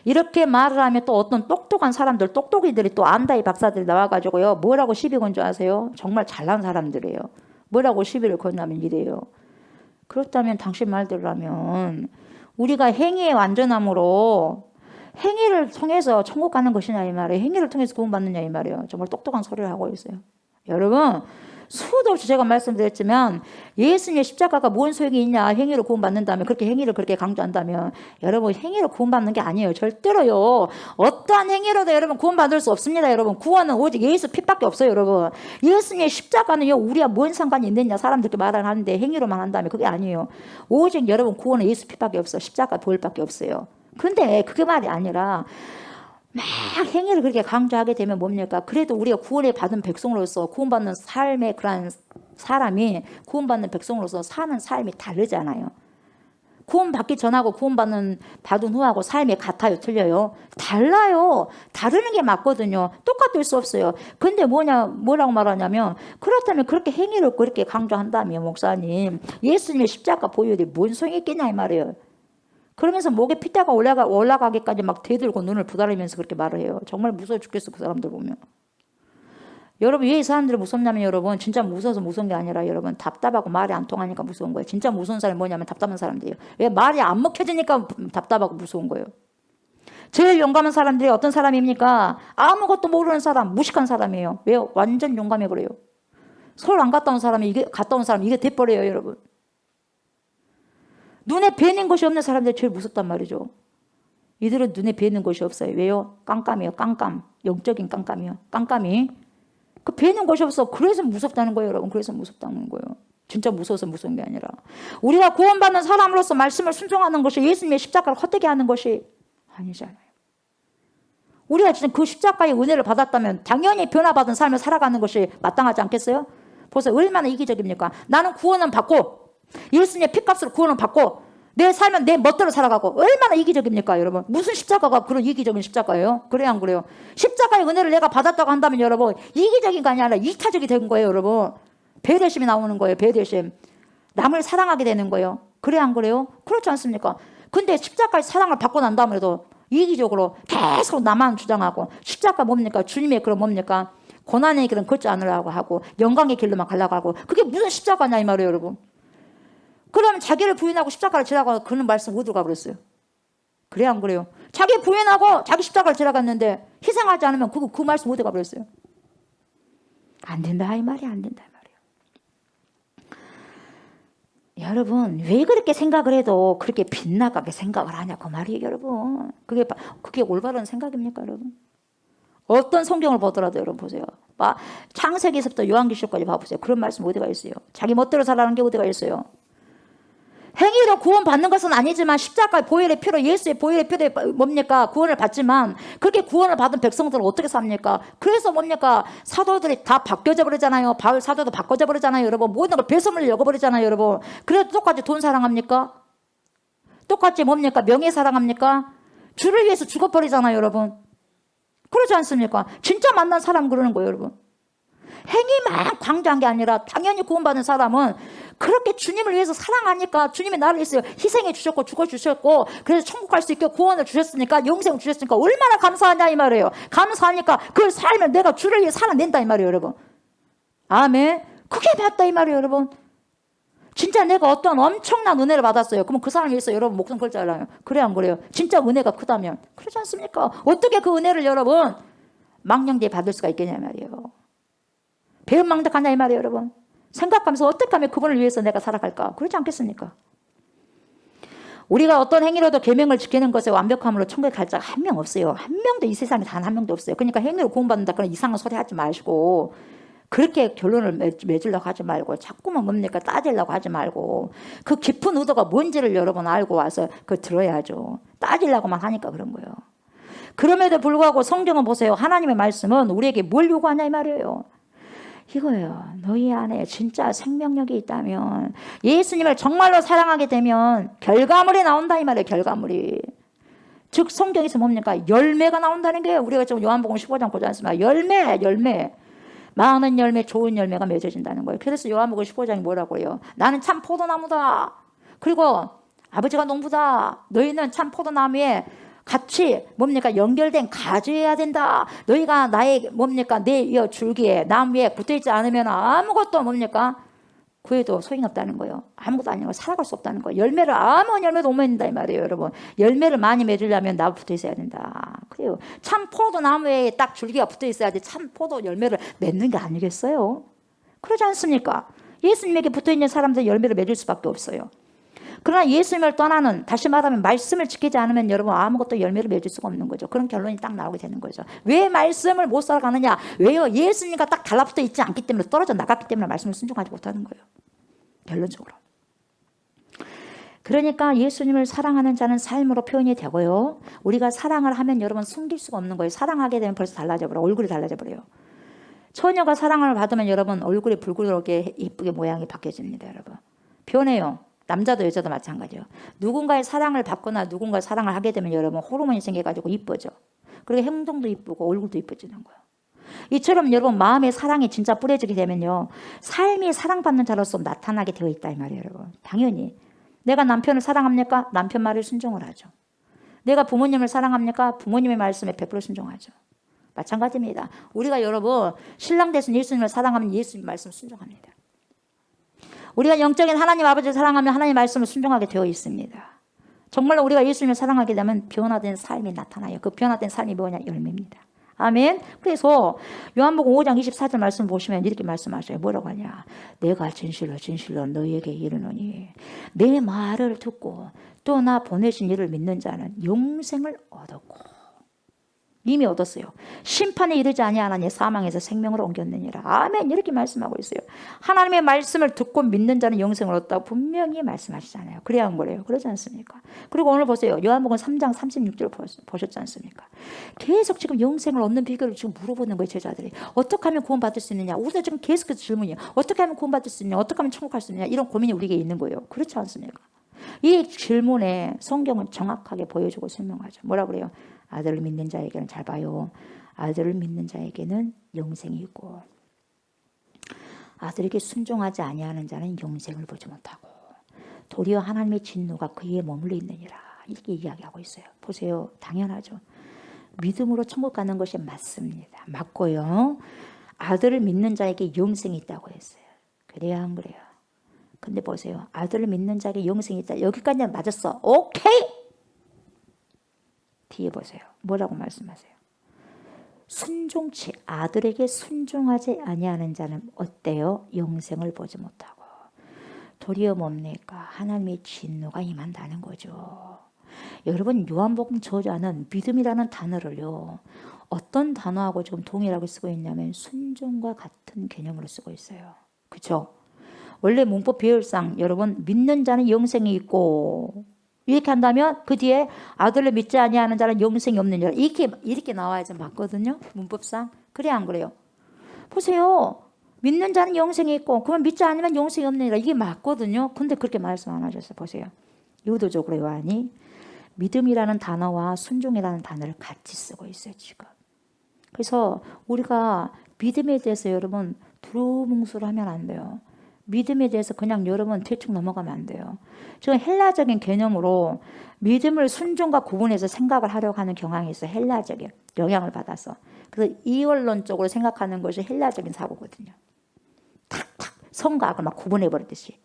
이렇게 말을 하면 또 어떤 똑똑한 사람들, 똑똑이들이 또 안다이 박사들이 나와가지고요. 뭐라고 시비 건 줄 아세요? 정말 잘난 사람들이에요. 뭐라고 시비를 건냐면 이래요. 그렇다면 당신 말대로라면 우리가 행위의 완전함으로 행위를 통해서 천국 가는 것이냐 이 말이에요. 행위를 통해서 구원받느냐 이 말이에요. 정말 똑똑한 소리를 하고 있어요. 여러분, 수도 없이 제가 말씀드렸지만 예수님의 십자가가 뭔 소용이 있냐. 행위로 구원받는다면, 그렇게 행위를 그렇게 강조한다면, 여러분 행위로 구원받는 게 아니에요. 절대로요. 어떠한 행위로도 여러분 구원받을 수 없습니다. 여러분 구원은 오직 예수 피밖에 없어요. 여러분 예수님의 십자가는요 우리와 뭔 상관이 있느냐 사람들께 말을 하는데 행위로만 한다면 그게 아니에요. 오직 여러분 구원은 예수 피밖에 없어. 십자가 보혈밖에 없어요. 근데 그게 말이 아니라 막 행위를 그렇게 강조하게 되면 뭡니까? 그래도 우리가 구원을 받은 백성으로서 구원받는 삶의 그런 사람이 구원받는 백성으로서 사는 삶이 다르잖아요. 구원받기 전하고 받은 후하고 삶이 같아요? 틀려요? 달라요. 다르는 게 맞거든요. 똑같을 수 없어요. 근데 뭐라고 말하냐면, 그렇다면 그렇게 행위를 그렇게 강조한다면, 목사님, 예수님의 십자가 보혈이 뭔 소용이 있겠냐 이 말이에요. 그러면서 목에 핏대가 올라가기까지 막 대들고 눈을 부다리면서 그렇게 말을 해요. 정말 무서워 죽겠어, 그 사람들 보면. 여러분 왜 이 사람들이 무섭냐면, 여러분 진짜 무서워서 무서운 게 아니라 여러분 답답하고 말이 안 통하니까 무서운 거예요. 진짜 무서운 사람이 뭐냐면 답답한 사람들이에요. 왜? 말이 안 먹혀지니까 답답하고 무서운 거예요. 제일 용감한 사람들이 어떤 사람입니까? 아무것도 모르는 사람, 무식한 사람이에요. 왜요? 완전 용감해버려요. 서울 안 갔다 온 사람이 이게 돼버려요. 여러분 눈에 뵈는 것이 없는 사람들이 제일 무섭단 말이죠. 이들은 눈에 뵈는 것이 없어요. 왜요? 깜깜이에요. 깜깜. 영적인 깜깜이요. 깜깜이. 그 뵈는 것이 없어. 그래서 무섭다는 거예요, 여러분. 그래서 무섭다는 거예요. 진짜 무서워서 무서운 게 아니라. 우리가 구원받는 사람으로서 말씀을 순종하는 것이 예수님의 십자가를 헛되게 하는 것이 아니잖아요. 우리가 진짜 그 십자가의 은혜를 받았다면 당연히 변화받은 삶을 살아가는 것이 마땅하지 않겠어요? 보세요. 얼마나 이기적입니까? 나는 구원은 받고 예수님의 피값으로 구원을 받고 내 삶은 내 멋대로 살아가고 얼마나 이기적입니까 여러분? 무슨 십자가가 그런 이기적인 십자가예요? 그래요 안 그래요? 십자가의 은혜를 내가 받았다고 한다면 여러분 이기적인 거 아니라 이타적이 된 거예요 여러분. 배려심이 나오는 거예요. 배려심. 남을 사랑하게 되는 거예요. 그래 안 그래요? 그렇지 않습니까? 근데 십자가의 사랑을 받고 난 다음에도 이기적으로 계속 나만 주장하고 십자가 뭡니까? 주님의 그런 뭡니까? 고난의 길은 걷지 않으려고 하고 영광의 길로만 가려고 하고 그게 무슨 십자가냐 이 말이에요 여러분. 그러면 자기를 부인하고 십자가를 지라고 그런 말씀 어디로 가버렸어요? 그래 안 그래요? 자기 부인하고 자기 십자가를 지라갔는데 희생하지 않으면 그 말씀 어디 가버렸어요? 안 된다 이 말이 안 된다 이 말이에요. 여러분 왜 그렇게 생각을 해도 그렇게 빗나가게 생각을 하냐고 말이에요 여러분. 그게 올바른 생각입니까 여러분? 어떤 성경을 보더라도 여러분 보세요. 창세기에서부터 요한계시록까지 봐보세요. 그런 말씀 어디가 있어요? 자기 멋대로 살아가는 게 어디가 있어요? 행위로 구원받는 것은 아니지만 십자가의 보혈의 피로 예수의 보혈의 피로 뭡니까? 구원을 받지만 그렇게 구원을 받은 백성들은 어떻게 삽니까? 그래서 뭡니까? 사도들이 다 바뀌어져 버리잖아요. 바울 사도도 바꿔져 버리잖아요. 여러분 모든 걸 배설물을 먹어버리잖아요. 여러분 그래도 똑같이 돈 사랑합니까? 똑같이 뭡니까? 명예 사랑합니까? 주를 위해서 죽어버리잖아요. 여러분 그렇지 않습니까? 진짜 만난 사람 그러는 거예요. 여러분 행위만 강조한 게 아니라 당연히 구원받은 사람은 그렇게 주님을 위해서 사랑하니까 주님이 나를 위해서 희생해 주셨고 죽어주셨고 그래서 천국 갈 수 있게 구원을 주셨으니까 영생을 주셨으니까 얼마나 감사하냐 이 말이에요. 감사하니까 그걸 살면 내가 주를 위해 살아낸다 이 말이에요 여러분. 아멘. 그게 맞다 이 말이에요 여러분. 진짜 내가 어떤 엄청난 은혜를 받았어요. 그러면 그 사람을 위해서 여러분 목숨 걸잖아요. 그래 안 그래요? 진짜 은혜가 크다면 그렇지 않습니까? 어떻게 그 은혜를 여러분 망령되이 받을 수가 있겠냐 말이에요. 배은망덕하냐 이 말이에요 여러분. 생각하면서 어떻게 하면 그분을 위해서 내가 살아갈까? 그렇지 않겠습니까? 우리가 어떤 행위로도 계명을 지키는 것에 완벽함으로 천국에 갈 자가 한 명 없어요. 한 명도 이 세상에 단 한 명도 없어요. 그러니까 행위로 구원받는다 그런 이상한 소리 하지 마시고 그렇게 결론을 맺으려고 하지 말고 자꾸만 뭡니까 따지려고 하지 말고 그 깊은 의도가 뭔지를 여러분 알고 와서 그걸 들어야죠. 따지려고만 하니까 그런 거예요. 그럼에도 불구하고 성경은 보세요. 하나님의 말씀은 우리에게 뭘 요구하냐 이 말이에요. 이거예요. 너희 안에 진짜 생명력이 있다면 예수님을 정말로 사랑하게 되면 결과물이 나온다 이 말이에요. 결과물이. 즉 성경에서 뭡니까? 열매가 나온다는 거예요. 우리가 지금 요한복음 15장 보지 않습니까? 열매. 많은 열매, 좋은 열매가 맺어진다는 거예요. 그래서 요한복음 15장이 뭐라고 해요? 나는 참 포도나무다. 그리고 아버지가 농부다. 너희는 참 포도나무에 같이 뭡니까 연결된 가지여야 된다. 너희가 나의 뭡니까 내 줄기에 나무에 붙어있지 않으면 아무것도 뭡니까 구해도 소용이 없다는 거예요. 아무것도 아닌 거 살아갈 수 없다는 거예요. 열매를 아무런 열매도 못 맺는다 이 말이에요 여러분. 열매를 많이 맺으려면 나무 붙어 있어야 된다. 그래요. 참 포도 나무에 딱 줄기가 붙어 있어야지 참 포도 열매를 맺는 게 아니겠어요? 그러지 않습니까? 예수님에게 붙어있는 사람들 열매를 맺을 수밖에 없어요. 그러나 예수님을 떠나는, 다시 말하면 말씀을 지키지 않으면 여러분 아무것도 열매를 맺을 수가 없는 거죠. 그런 결론이 딱 나오게 되는 거죠. 왜 말씀을 못 살아가느냐? 왜요? 예수님과 딱 달라붙어 있지 않기 때문에, 떨어져 나갔기 때문에 말씀을 순종하지 못하는 거예요. 결론적으로. 그러니까 예수님을 사랑하는 자는 삶으로 표현이 되고요. 우리가 사랑을 하면 여러분 숨길 수가 없는 거예요. 사랑하게 되면 벌써 달라져 버려요. 얼굴이 달라져 버려요. 처녀가 사랑을 받으면 여러분 얼굴이 붉게 이쁘게 모양이 바뀌어집니다. 여러분. 변해요. 남자도 여자도 마찬가지예요. 누군가의 사랑을 받거나 누군가의 사랑을 하게 되면 여러분 호르몬이 생겨가지고 이뻐져. 그리고 행동도 이쁘고 얼굴도 이뻐지는 거예요. 이처럼 여러분 마음의 사랑이 진짜 뿌려지게 되면요. 삶이 사랑받는 자로서 나타나게 되어 있다 이 말이에요. 여러분. 당연히. 내가 남편을 사랑합니까? 남편 말을 순종을 하죠. 내가 부모님을 사랑합니까? 부모님의 말씀에 100% 순종하죠. 마찬가지입니다. 우리가 여러분 신랑 대신 예수님을 사랑하면 예수님 말씀 순종합니다. 우리가 영적인 하나님 아버지를 사랑하면 하나님 말씀을 순종하게 되어 있습니다. 정말로 우리가 예수님을 사랑하게 되면 변화된 삶이 나타나요. 그 변화된 삶이 뭐냐? 열매입니다. 아멘. 그래서 요한복음 5장 24절 말씀 보시면 이렇게 말씀하셔요. 뭐라고 하냐? 내가 진실로 진실로 너희에게 이르노니 내 말을 듣고 또 나 보내신 이를 믿는 자는 영생을 얻었고, 이미 얻었어요. 심판에 이르지 아니하나니 사망에서 생명으로 옮겼느니라. 아멘. 이렇게 말씀하고 있어요. 하나님의 말씀을 듣고 믿는 자는 영생을 얻다고 분명히 말씀하시잖아요. 그래야 한 거래요. 그러지 않습니까? 그리고 오늘 보세요. 요한복음 3장 36절 보셨지 않습니까? 계속 지금 영생을 얻는 비결을 지금 물어보는 거예요. 제자들이. 어떻게 하면 구원받을 수 있느냐? 우리가 지금 계속해서 질문이에요. 어떻게 하면 구원받을 수 있느냐? 어떻게 하면 천국 갈 수 있느냐? 이런 고민이 우리에게 있는 거예요. 그렇지 않습니까? 이 질문에 성경은 정확하게 보여주고 설명하죠. 뭐라 그래요? 아들을 믿는 자에게는, 잘 봐요. 아들을 믿는 자에게는 영생이 있고 아들에게 순종하지 아니하는 자는 영생을 보지 못하고 도리어 하나님의 진노가 그에 머물러 있느니라. 이렇게 이야기하고 있어요. 보세요. 당연하죠. 믿음으로 천국 가는 것이 맞습니다. 맞고요. 아들을 믿는 자에게 영생이 있다고 했어요. 그래야 안 그래요? 근데 보세요. 아들을 믿는 자에게 영생이 있다. 여기까지는 맞았어. 오케이? 뒤에 보세요. 뭐라고 말씀하세요? 순종치, 아들에게 순종하지 아니하는 자는 어때요? 영생을 보지 못하고 도리어 뭡니까? 하나님의 진노가 임한다는 거죠. 여러분 요한복음 저자는 믿음이라는 단어를요, 어떤 단어하고 지금 동일하게 쓰고 있냐면 순종과 같은 개념으로 쓰고 있어요. 그렇죠? 원래 문법 배열상 여러분 믿는 자는 영생이 있고 이렇게 한다면 그 뒤에 아들을 믿지 아니하는 자는 영생이 없느니라. 이렇게 나와야지 맞거든요. 문법상. 그래 안 그래요? 보세요. 믿는 자는 영생이 있고 그러면 믿지 않으면 영생이 없느니라. 이게 맞거든요. 근데 그렇게 말씀 안 하셨어요. 보세요. 의도적으로 요한이 믿음이라는 단어와 순종이라는 단어를 같이 쓰고 있어요. 지금. 그래서 우리가 믿음에 대해서 여러분 두루뭉술 하면 안 돼요. 믿음에 대해서 그냥 여러분 대충 넘어가면 안 돼요. 지금 헬라적인 개념으로 믿음을 순종과 구분해서 생각을 하려고 하는 경향이 있어요. 헬라적인 영향을 받아서. 그래서 이원론적으로 생각하는 것이 헬라적인 사고거든요. 탁탁 선과 악을 막 구분해버리듯이.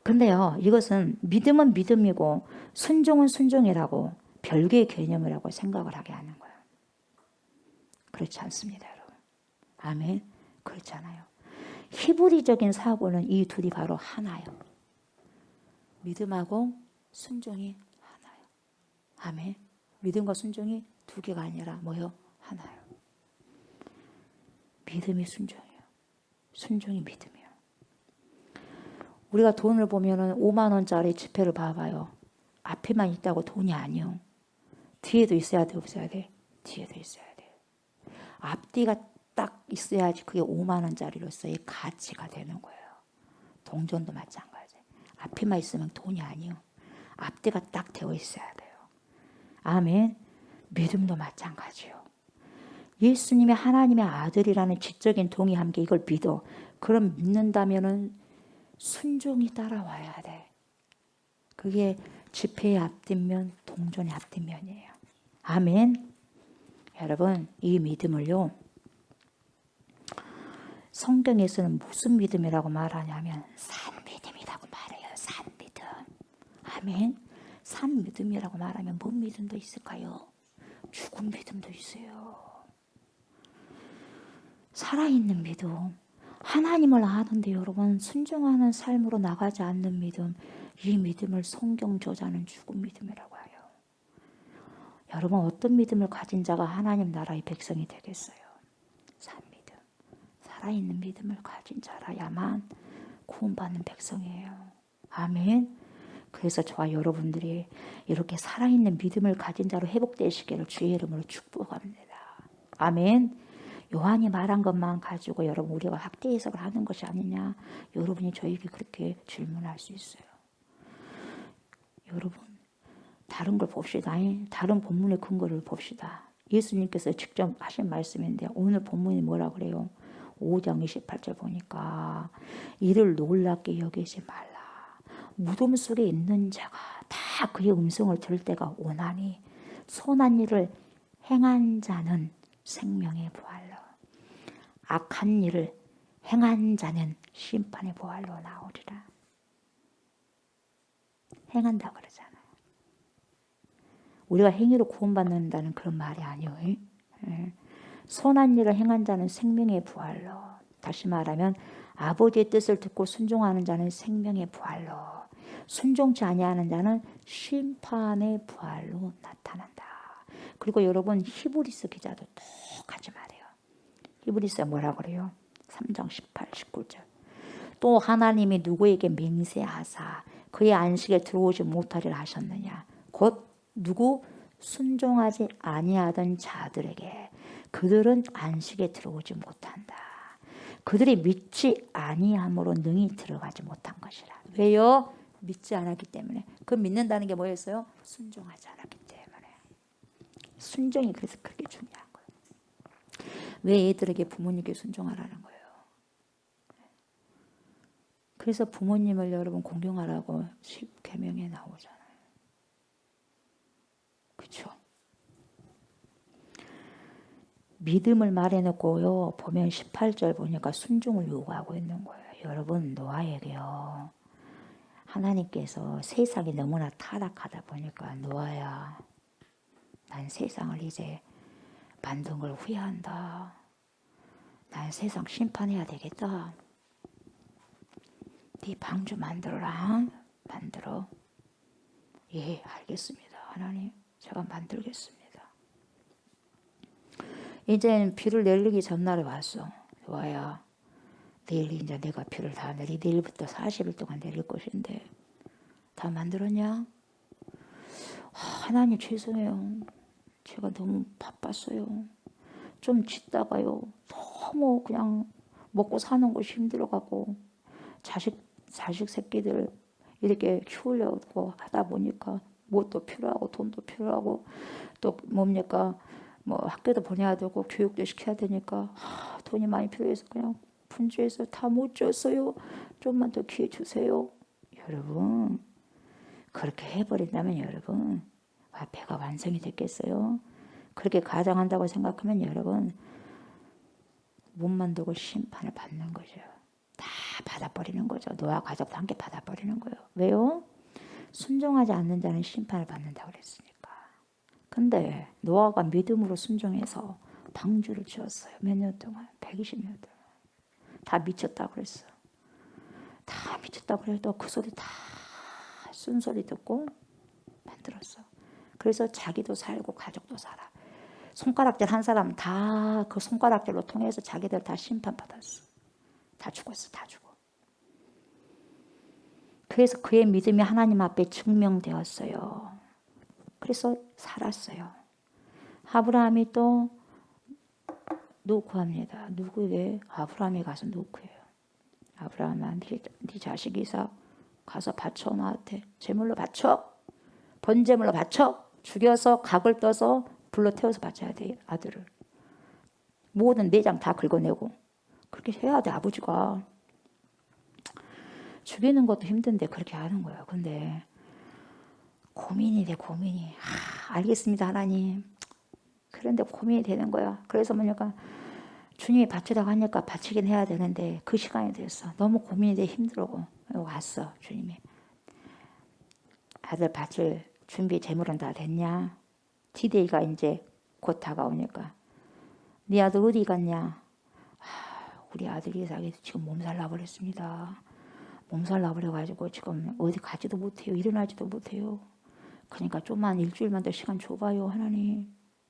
근데요, 이것은 믿음은 믿음이고 순종은 순종이라고 별개의 개념이라고 생각을 하게 하는 거예요. 그렇지 않습니다, 여러분. 아멘. 그렇지 않아요. 히브리적인 사고는 이 둘이 바로 하나요. 믿음하고 순종이 하나요. 아멘. 믿음과 순종이 두 개가 아니라 뭐요? 하나요. 믿음이 순종이에요. 순종이 믿음이에요. 우리가 돈을 보면은 5만 원짜리 지폐를 봐봐요. 앞에만 있다고 돈이 아니요. 뒤에도 있어야 돼, 없어야 돼? 뒤에도 있어야 돼. 앞뒤가 딱 있어야지 그게 5만 원짜리로서의 가치가 되는 거예요. 동전도 마찬가지. 앞에만 있으면 돈이 아니요. 앞뒤가 딱 되어 있어야 돼요. 아멘. 믿음도 마찬가지요. 예수님이 하나님의 아들이라는 지적인 동의 함께 이걸 믿어. 그럼 믿는다면은 순종이 따라와야 돼. 그게 지폐의 앞뒷면, 동전의 앞뒷면이에요. 아멘. 여러분, 이 믿음을요, 성경에서는 무슨 믿음이라고 말하냐면 산 믿음이라고 말해요. 산 믿음. 아멘. 산 믿음이라고 말하면 뭔 믿음도 있을까요? 죽은 믿음도 있어요. 살아있는 믿음. 하나님을 아는데 여러분 순종하는 삶으로 나가지 않는 믿음, 이 믿음을 성경 저자는 죽은 믿음이라고 해요. 여러분 어떤 믿음을 가진 자가 하나님 나라의 백성이 되겠어요? 산 믿음, 살아있는 믿음을 가진 자라야만 구원받는 백성이에요. 아멘. 그래서 저와 여러분들이 이렇게 살아있는 믿음을 가진 자로 회복되시기를 주의 이름으로 축복합니다. 아멘. 요한이 말한 것만 가지고 여러분 우리가 확대 해석을 하는 것이 아니냐, 여러분이 저에게 그렇게 질문할 수 있어요. 여러분 다른 걸 봅시다. 다른 본문의 근거를 봅시다. 예수님께서 직접 하신 말씀인데 오늘 본문이 뭐라 그래요? 5장 28절 보니까 이를 놀랍게 여기지 말라. 무덤 속에 있는 자가 다 그의 음성을 들을 때가 오나니 선한 일을 행한 자는 생명의 부활로, 악한 일을 행한 자는 심판의 부활로 나오리라. 행한다 그러잖아요. 우리가 행위로 구원받는다는 그런 말이 아니에요. 선한 일을 행한 자는 생명의 부활로, 다시 말하면 아버지의 뜻을 듣고 순종하는 자는 생명의 부활로, 순종치 아니하는 자는 심판의 부활로 나타난다. 그리고 여러분 히브리서 기자도 똑같이 말해요. 히브리서에 뭐라 그래요? 3장 18, 19절. 또 하나님이 누구에게 맹세하사 그의 안식에 들어오지 못하리라 하셨느냐. 곧 누구? 순종하지 아니하던 자들에게 그들은 안식에 들어오지 못한다. 그들이 믿지 아니함으로 능히 들어가지 못한 것이라. 왜요? 믿지 않았기 때문에. 그 믿는다는 게 뭐였어요? 순종하지 않았기 때문에. 순종이 그래서 그렇게 중요한 거예요. 왜 애들에게 부모님께 순종하라는 거예요? 그래서 부모님을 여러분 공경하라고 10계명에 나오잖아요. 그렇죠? 믿음을 말해놓고요. 보면 18절 보니까 순종을 요구하고 있는 거예요. 여러분 노아에게요. 하나님께서 세상이 너무나 타락하다 보니까 노아야, 난 세상을 이제 만든 걸 후회한다. 난 세상 심판해야 되겠다. 네 방 좀 만들어라. 만들어. 예, 알겠습니다. 하나님, 제가 만들겠습니다. 이제는 비를 내리기 전날에 왔어. 노아야, 내일 이제 내가 비를 다 내리, 내일부터 40일 동안 내릴 것인데 다 만들었냐? 하나님 죄송해요. 제가 너무 바빴어요. 좀 짖다가요. 너무 그냥 먹고 사는 것이 힘들어가고 자식 새끼들 이렇게 키우려고 하다 보니까 뭣도 필요하고 돈도 필요하고 또 뭡니까? 뭐 학교도 보내야 되고 교육도 시켜야 되니까 돈이 많이 필요해서 그냥 분주해서 다 못 줬어요. 좀만 더 기회 주세요. 여러분 그렇게 해버린다면 여러분 배가 완성이 됐겠어요? 그렇게 가장한다고 생각하면 여러분 못 만들고 심판을 받는 거죠. 다 받아버리는 거죠. 노아 가족도 함께 받아버리는 거예요. 왜요? 순종하지 않는 자는 심판을 받는다고 그랬으니까. 근데 노아가 믿음으로 순종해서 방주를 지었어요. 몇 년 동안? 120년 동안. 다 미쳤다고 그랬어. 다 미쳤다고 그래도 그 소리 다 쓴소리 듣고 만들었어. 그래서 자기도 살고 가족도 살아. 손가락질 한 사람 다 그 손가락질로 통해서 자기들 다 심판받았어. 다 죽었어. 다 죽어. 그래서 그의 믿음이 하나님 앞에 증명되었어요. 그래서 살았어요. 아브라함이 또 누구 구합니다. 누구에게? 아브라함이 가서 누구 구해요. 아브라함아, 네 자식 이삭 가서 바쳐 나한테. 제물로 바쳐. 번제물로 바쳐. 죽여서 각을 떠서 불로 태워서 바쳐야 돼. 아들을. 모든 내장 다 긁어내고. 그렇게 해야 돼. 아버지가. 죽이는 것도 힘든데 그렇게 하는 거예요. 근데 고민이 돼. 고민이. 알겠습니다 하나님. 그런데 고민이 되는 거야. 그래서 뭐냐까 주님이 바치라고 하니까 바치긴 해야 되는데 그 시간이 됐어. 너무 고민이 돼. 힘들고 왔어. 주님이. 아들 바칠 준비 재물은 다 됐냐? 디데이가 이제 곧 다가오니까 네 아들 어디 갔냐? 우리 아들이 이삭이 지금 몸살 나버렸습니다. 몸살 나버려가지고 지금 어디 가지도 못해요. 일어나지도 못해요. 그러니까 좀만 일주일만 더 시간 줘봐요 하나님.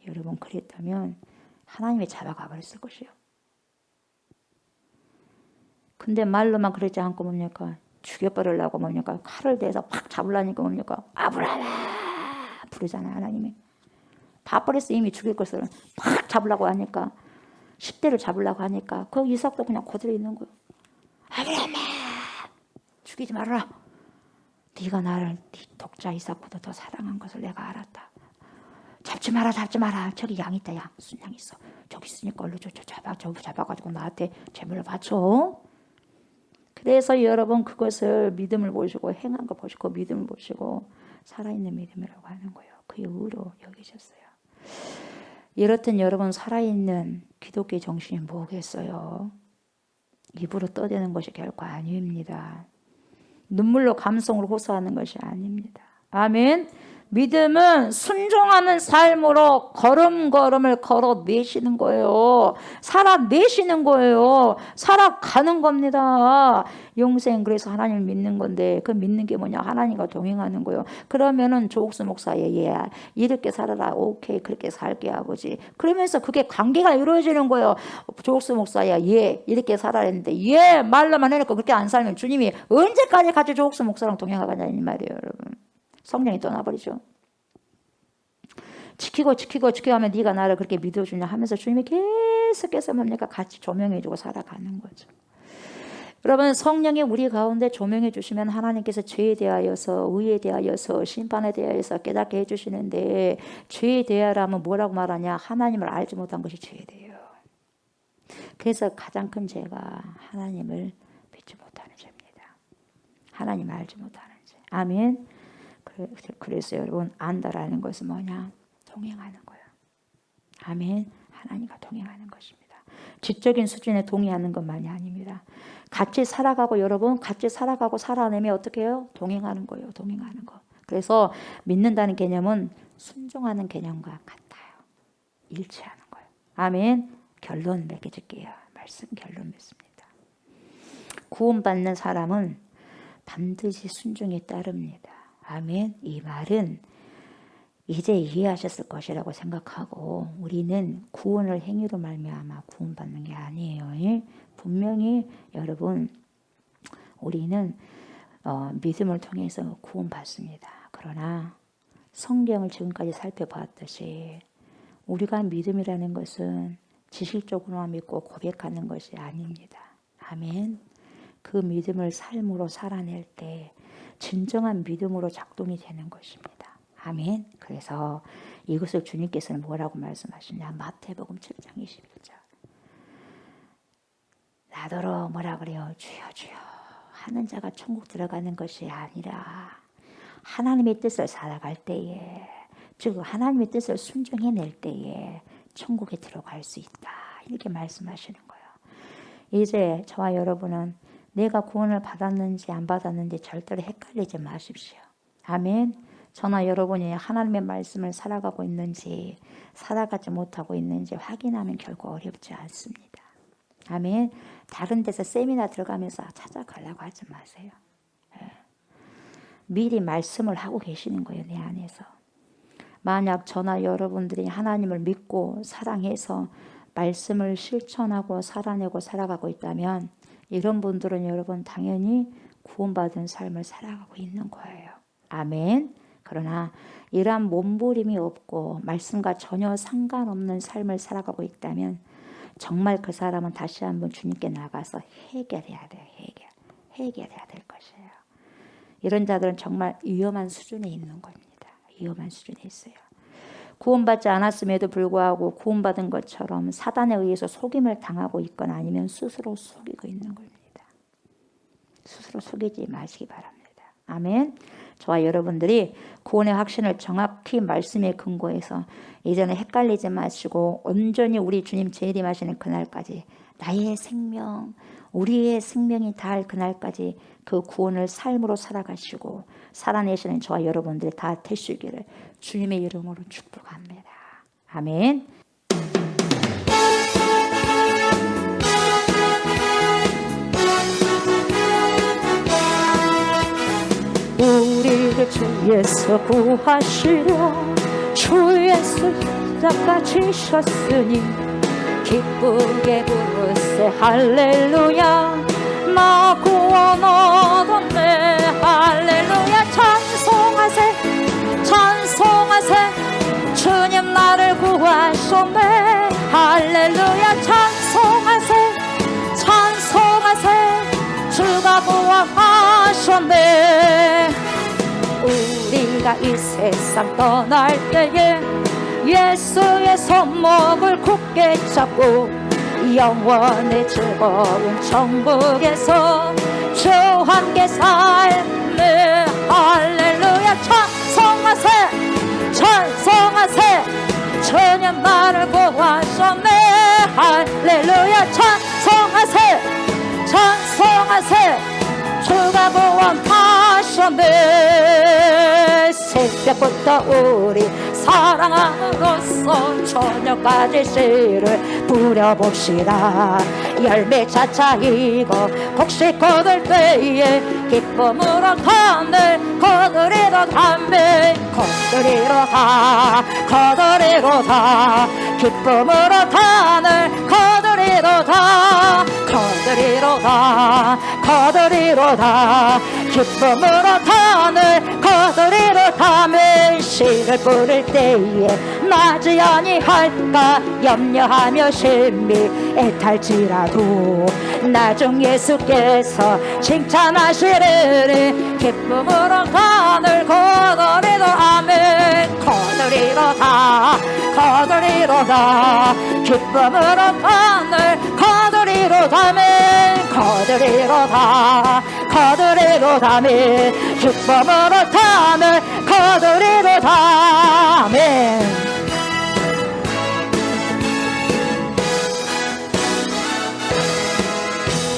여러분 그랬다면 하나님이 잡아가 버렸을 것이에요. 근데 말로만 그러지 않고 뭡니까? 죽여버리려고 뭡니까? 칼을 대서 팍 잡으려니까 뭡니까? 아브라함 부르잖아요 하나님이. 봐버렸어. 이미 죽일 것을 팍 잡으려고 하니까 10대를 잡으려고 하니까 그 이삭도 그냥 그대로 있는 거예요. 아브라함 죽이지 말아라. 네가 나를 네 독자 이삭보다 더 사랑한 것을 내가 알았다. 잡지 마라 잡지 마라. 저기 양 있다. 양 순양 있어. 저기 있으니까 얼른 잡아가지고 나한테 제물을 바쳐. 그래서 여러분 그것을 믿음을 보시고 행한 거 보시고 믿음을 보시고 살아있는 믿음이라고 하는 거예요. 그의 의로 여기셨어요. 이렇든 여러분 살아있는 기독교의 정신이 뭐겠어요? 입으로 떠드는 것이 결코 아닙니다. 눈물로 감성으로 호소하는 것이 아닙니다. 아멘. 믿음은 순종하는 삶으로 걸음걸음을 걸어내시는 거예요. 살아내시는 거예요. 살아가는 겁니다. 영생 그래서 하나님을 믿는 건데 그 믿는 게 뭐냐? 하나님과 동행하는 거예요. 그러면은 조옥수 목사의 예 이렇게 살아라. 오케이 그렇게 살게 아버지. 그러면서 그게 관계가 이루어지는 거예요. 조옥수 목사야 예 이렇게 살아야 했는데 예 말로만 해놓고 그렇게 안 살면 주님이 언제까지 같이 조옥수 목사랑 동행하겠냐 이 말이에요 여러분. 성령이 떠나버리죠. 지키고 하면 네가 나를 그렇게 믿어주냐 하면서 주님이 계속해서 뭡니까? 같이 조명해주고 살아가는 거죠. 여러분 성령이 우리 가운데 조명해 주시면 하나님께서 죄에 대하여서 의에 대하여서 심판에 대하여서 깨닫게 해주시는데 죄에 대하여라면 뭐라고 말하냐? 하나님을 알지 못한 것이 죄에 대해요. 그래서 가장 큰 죄가 하나님을 믿지 못하는 죄입니다. 하나님을 알지 못하는 죄. 아멘. 그래서 여러분 안다라는 것은 뭐냐? 동행하는 거예요. 아멘. 하나님과 동행하는 것입니다. 지적인 수준에 동의하는 것만이 아닙니다. 같이 살아가고 여러분 같이 살아가고 살아내면 어떻게 해요? 동행하는 거예요. 동행하는 거. 그래서 믿는다는 개념은 순종하는 개념과 같아요. 일치하는 거예요. 아멘. 결론 맺어줄게요. 말씀 결론 맺습니다. 구원받는 사람은 반드시 순종에 따릅니다. 아멘. 이 말은 이제 이해하셨을 것이라고 생각하고 우리는 구원을 행위로 말미암아 구원받는 게 아니에요. 분명히 여러분 우리는 믿음을 통해서 구원받습니다. 그러나 성경을 지금까지 살펴봤듯이 우리가 믿음이라는 것은 지식적으로만 믿고 고백하는 것이 아닙니다. 아멘. 그 믿음을 삶으로 살아낼 때 진정한 믿음으로 작동이 되는 것입니다. 아멘. 그래서 이것을 주님께서는 뭐라고 말씀하시냐? 마태복음 7장 21절. 나더러 뭐라 그래요? 주여 주여 하는 자가 천국 들어가는 것이 아니라 하나님의 뜻을 살아갈 때에 즉 하나님의 뜻을 순종해낼 때에 천국에 들어갈 수 있다. 이렇게 말씀하시는 거예요. 이제 저와 여러분은 내가 구원을 받았는지 안 받았는지 절대로 헷갈리지 마십시오. 아멘. 저나 여러분이 하나님의 말씀을 살아가고 있는지 살아가지 못하고 있는지 확인하면 결코 어렵지 않습니다. 아멘. 다른 데서 세미나 들어가면서 찾아가려고 하지 마세요. 미리 말씀을 하고 계시는 거예요. 내 안에서. 만약 저나 여러분들이 하나님을 믿고 사랑해서 말씀을 실천하고 살아내고 살아가고 있다면 이런 분들은 여러분 당연히 구원받은 삶을 살아가고 있는 거예요. 아멘. 그러나 이러한 몸부림이 없고 말씀과 전혀 상관없는 삶을 살아가고 있다면 정말 그 사람은 다시 한번 주님께 나가서 해결해야 돼요. 해결해야 될 것이에요. 이런 자들은 정말 위험한 수준에 있는 겁니다. 위험한 수준에 있어요. 구원받지 않았음에도 불구하고 구원받은 것처럼 사단에 의해서 속임을 당하고 있거나 아니면 스스로 속이고 있는 겁니다. 스스로 속이지 마시기 바랍니다. 아멘. 저와 여러분들이 구원의 확신을 정확히 말씀에 근거해서 이제는 헷갈리지 마시고 온전히 우리 주님 재림하시는 그날까지 나의 생명, 우리의 생명이 닿을 그날까지 그 구원을 삶으로 살아가시고 살아내시는 저와 여러분들이 다 되시기를 주님의 이름으로 축복합니다. 아멘. 주 예수 구하시려 주 예수 십자가 지셨으니 기쁘게 부르세 할렐루야 나 구원 얻었네 할렐루야 찬송하세 찬송하세 주님 나를 구하셨네 할렐루야 찬송하세 찬송하세 주가 구원하셨네 우리가 이 세상 떠날 때에 예수의 손목을 굳게 잡고 영원의 즐거운 천국에서 주와 함께 살네 할렐루야 찬송하세 찬송하세 주님 나를 구하셨네 할렐루야 찬송하세 찬송하세 주가 구원하셨네 새벽부터 우리 사랑함으로써 저녁까지 씨를 뿌려봅시다 열매 차차이고 곡식 거둘 때에 기쁨으로 하늘 거두리로다매 거두리로다 거두리로다 기쁨으로 하늘 거두리로다 거두리로다 거두리로다 기쁨으로 하늘 거두리로다매 씨를 뿌릴 때에 나지 아니할까 염려하며 심히 애탈지라도 나중 예수께서 칭찬하시리니 기쁨으로 하늘 거두리로 아멘 거두리로다 거두리로다 기쁨으로 하늘 거두리로다멘 거두리로다 거두리로다멘 기쁨으로 하늘 거두리로다멘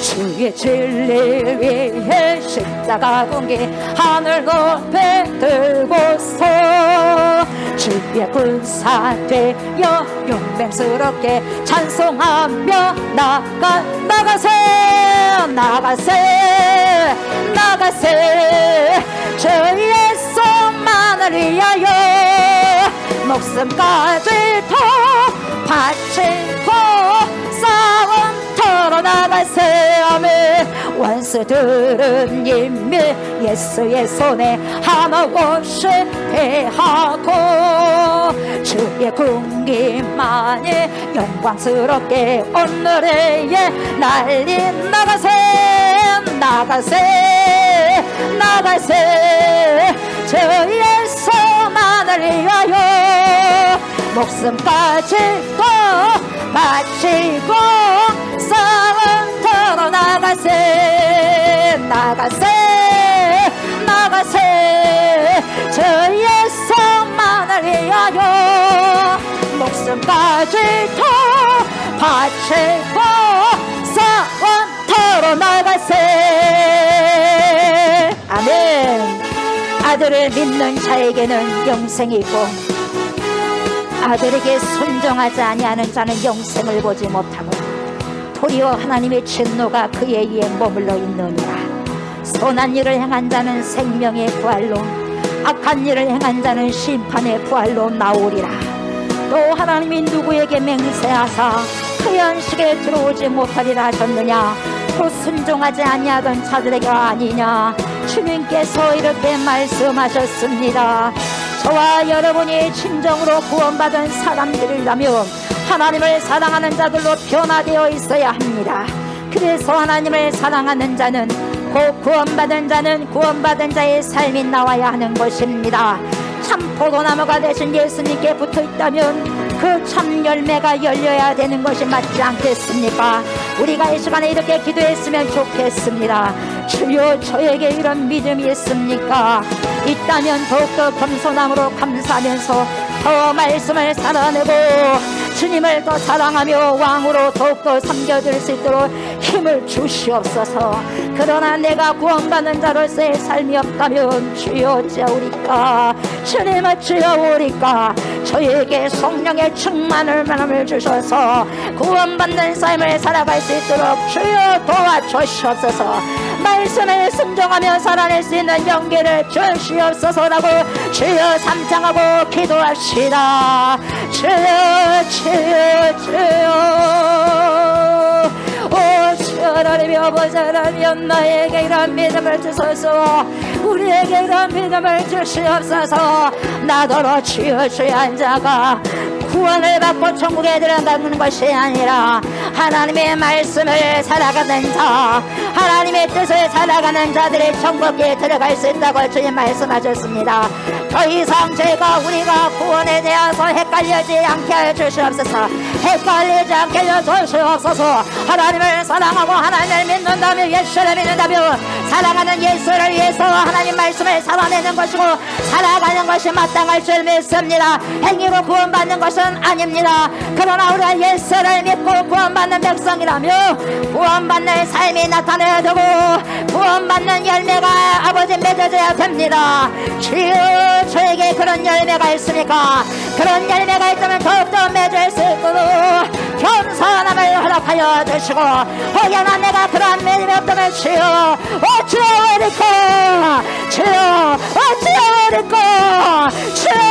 주의 진리 위에 십자가 공기 하늘 높이 들고서 주의 군사되어 용맹스럽게 찬송하며 나가세 나가세 나가세 주 예수만을 위하여 목숨까지 더 바치고 싸움터로 나가세 아멘 원수들은 이미 예수의 손에 한없이 패하고 주의 군기만이 영광스럽게 오늘의 날리 나가세 나가세 나가세 주 예수만을 위하여 목숨까지 또 바치고 싸움터로 나가세 나가세 나가세 주 예수만을 위하여 목숨까지 또 바치고 싸움터로 나가세 아멘 아들을 믿는 자에게는 영생이 있고 아들에게 순종하지 아니하는 자는 영생을 보지 못하고 도리어 하나님의 진노가 그의 위에 머물러 있느니라 선한 일을 행한 자는 생명의 부활로 악한 일을 행한 자는 심판의 부활로 나오리라 또 하나님이 누구에게 맹세하사 그 연식에 들어오지 못하리라 하셨느냐 또 순종하지 아니하던 자들에게 아니냐 주님께서 이렇게 말씀하셨습니다 저와 여러분이 진정으로 구원받은 사람들이라면 하나님을 사랑하는 자들로 변화되어 있어야 합니다 그래서 하나님을 사랑하는 자는 곧 구원받은 자는 구원받은 자의 삶이 나와야 하는 것입니다 참 포도나무가 되신 예수님께 붙어있다면 그 참 열매가 열려야 되는 것이 맞지 않겠습니까? 우리가 이 시간에 이렇게 기도했으면 좋겠습니다 주여 저에게 이런 믿음이 있습니까? 있다면 더욱더 겸손함으로 감사하면서 더 말씀을 살아내고 주님을 더 사랑하며 왕으로 더욱더 섬겨드릴 수 있도록 힘을 주시옵소서 그러나 내가 구원받는 자로서의 삶이 없다면 주여 어찌하오리까 주님 어찌하오리까 저에게 성령의 충만을 만함을 주셔서 구원받는 삶을 살아갈 수 있도록 주여 도와주시옵소서 말씀을 순종하며 살아낼 수 있는 용기를 주시옵소서라고 주여 삼창하고 기도합시다. 주여 주여 주여. 오 주여 하나님이 아버지 하나님이여 나에게 이런 믿음을 주소서. 우리에게 이런 믿음을 주시옵소서. 나더러 주여 주여 한 자가 구원을 받고 천국에 들어가는 것이 아니라 하나님의 말씀을 살아가는 자, 하나님의 뜻을 살아가는 자들이 천국에 들어갈 수 있다고 주님 말씀하셨습니다. 더 이상 우리가 구원에 대해서 헷갈리지 않게 해 주시옵소서. 헷갈리지 않게 해 주시옵소서. 하나님을 사랑하고 하나님을 믿는다며 예수를 믿는다며 사랑하는 예수를 위해서 하나님 말씀을 살아내는 것이고 살아가는 것이 마땅할 줄 믿습니다. 행위로 구원받는 것은 아닙니다. 그러나 우리가 예수를 믿고 구원받는 백성이라며 구원받는 삶이 나타나야 되고 구원받는 열매가 아버지 맺어져야 됩니다. 주여 저에게 그런 열매가 있습니까? 그런 열매가 있다면 더욱더 맺을 수 있도록 겸손함을 허락하여 주시고 혹여나 내가 그런 믿음이 없다면 주여 어찌하오리까 주여 어찌하오리까 주여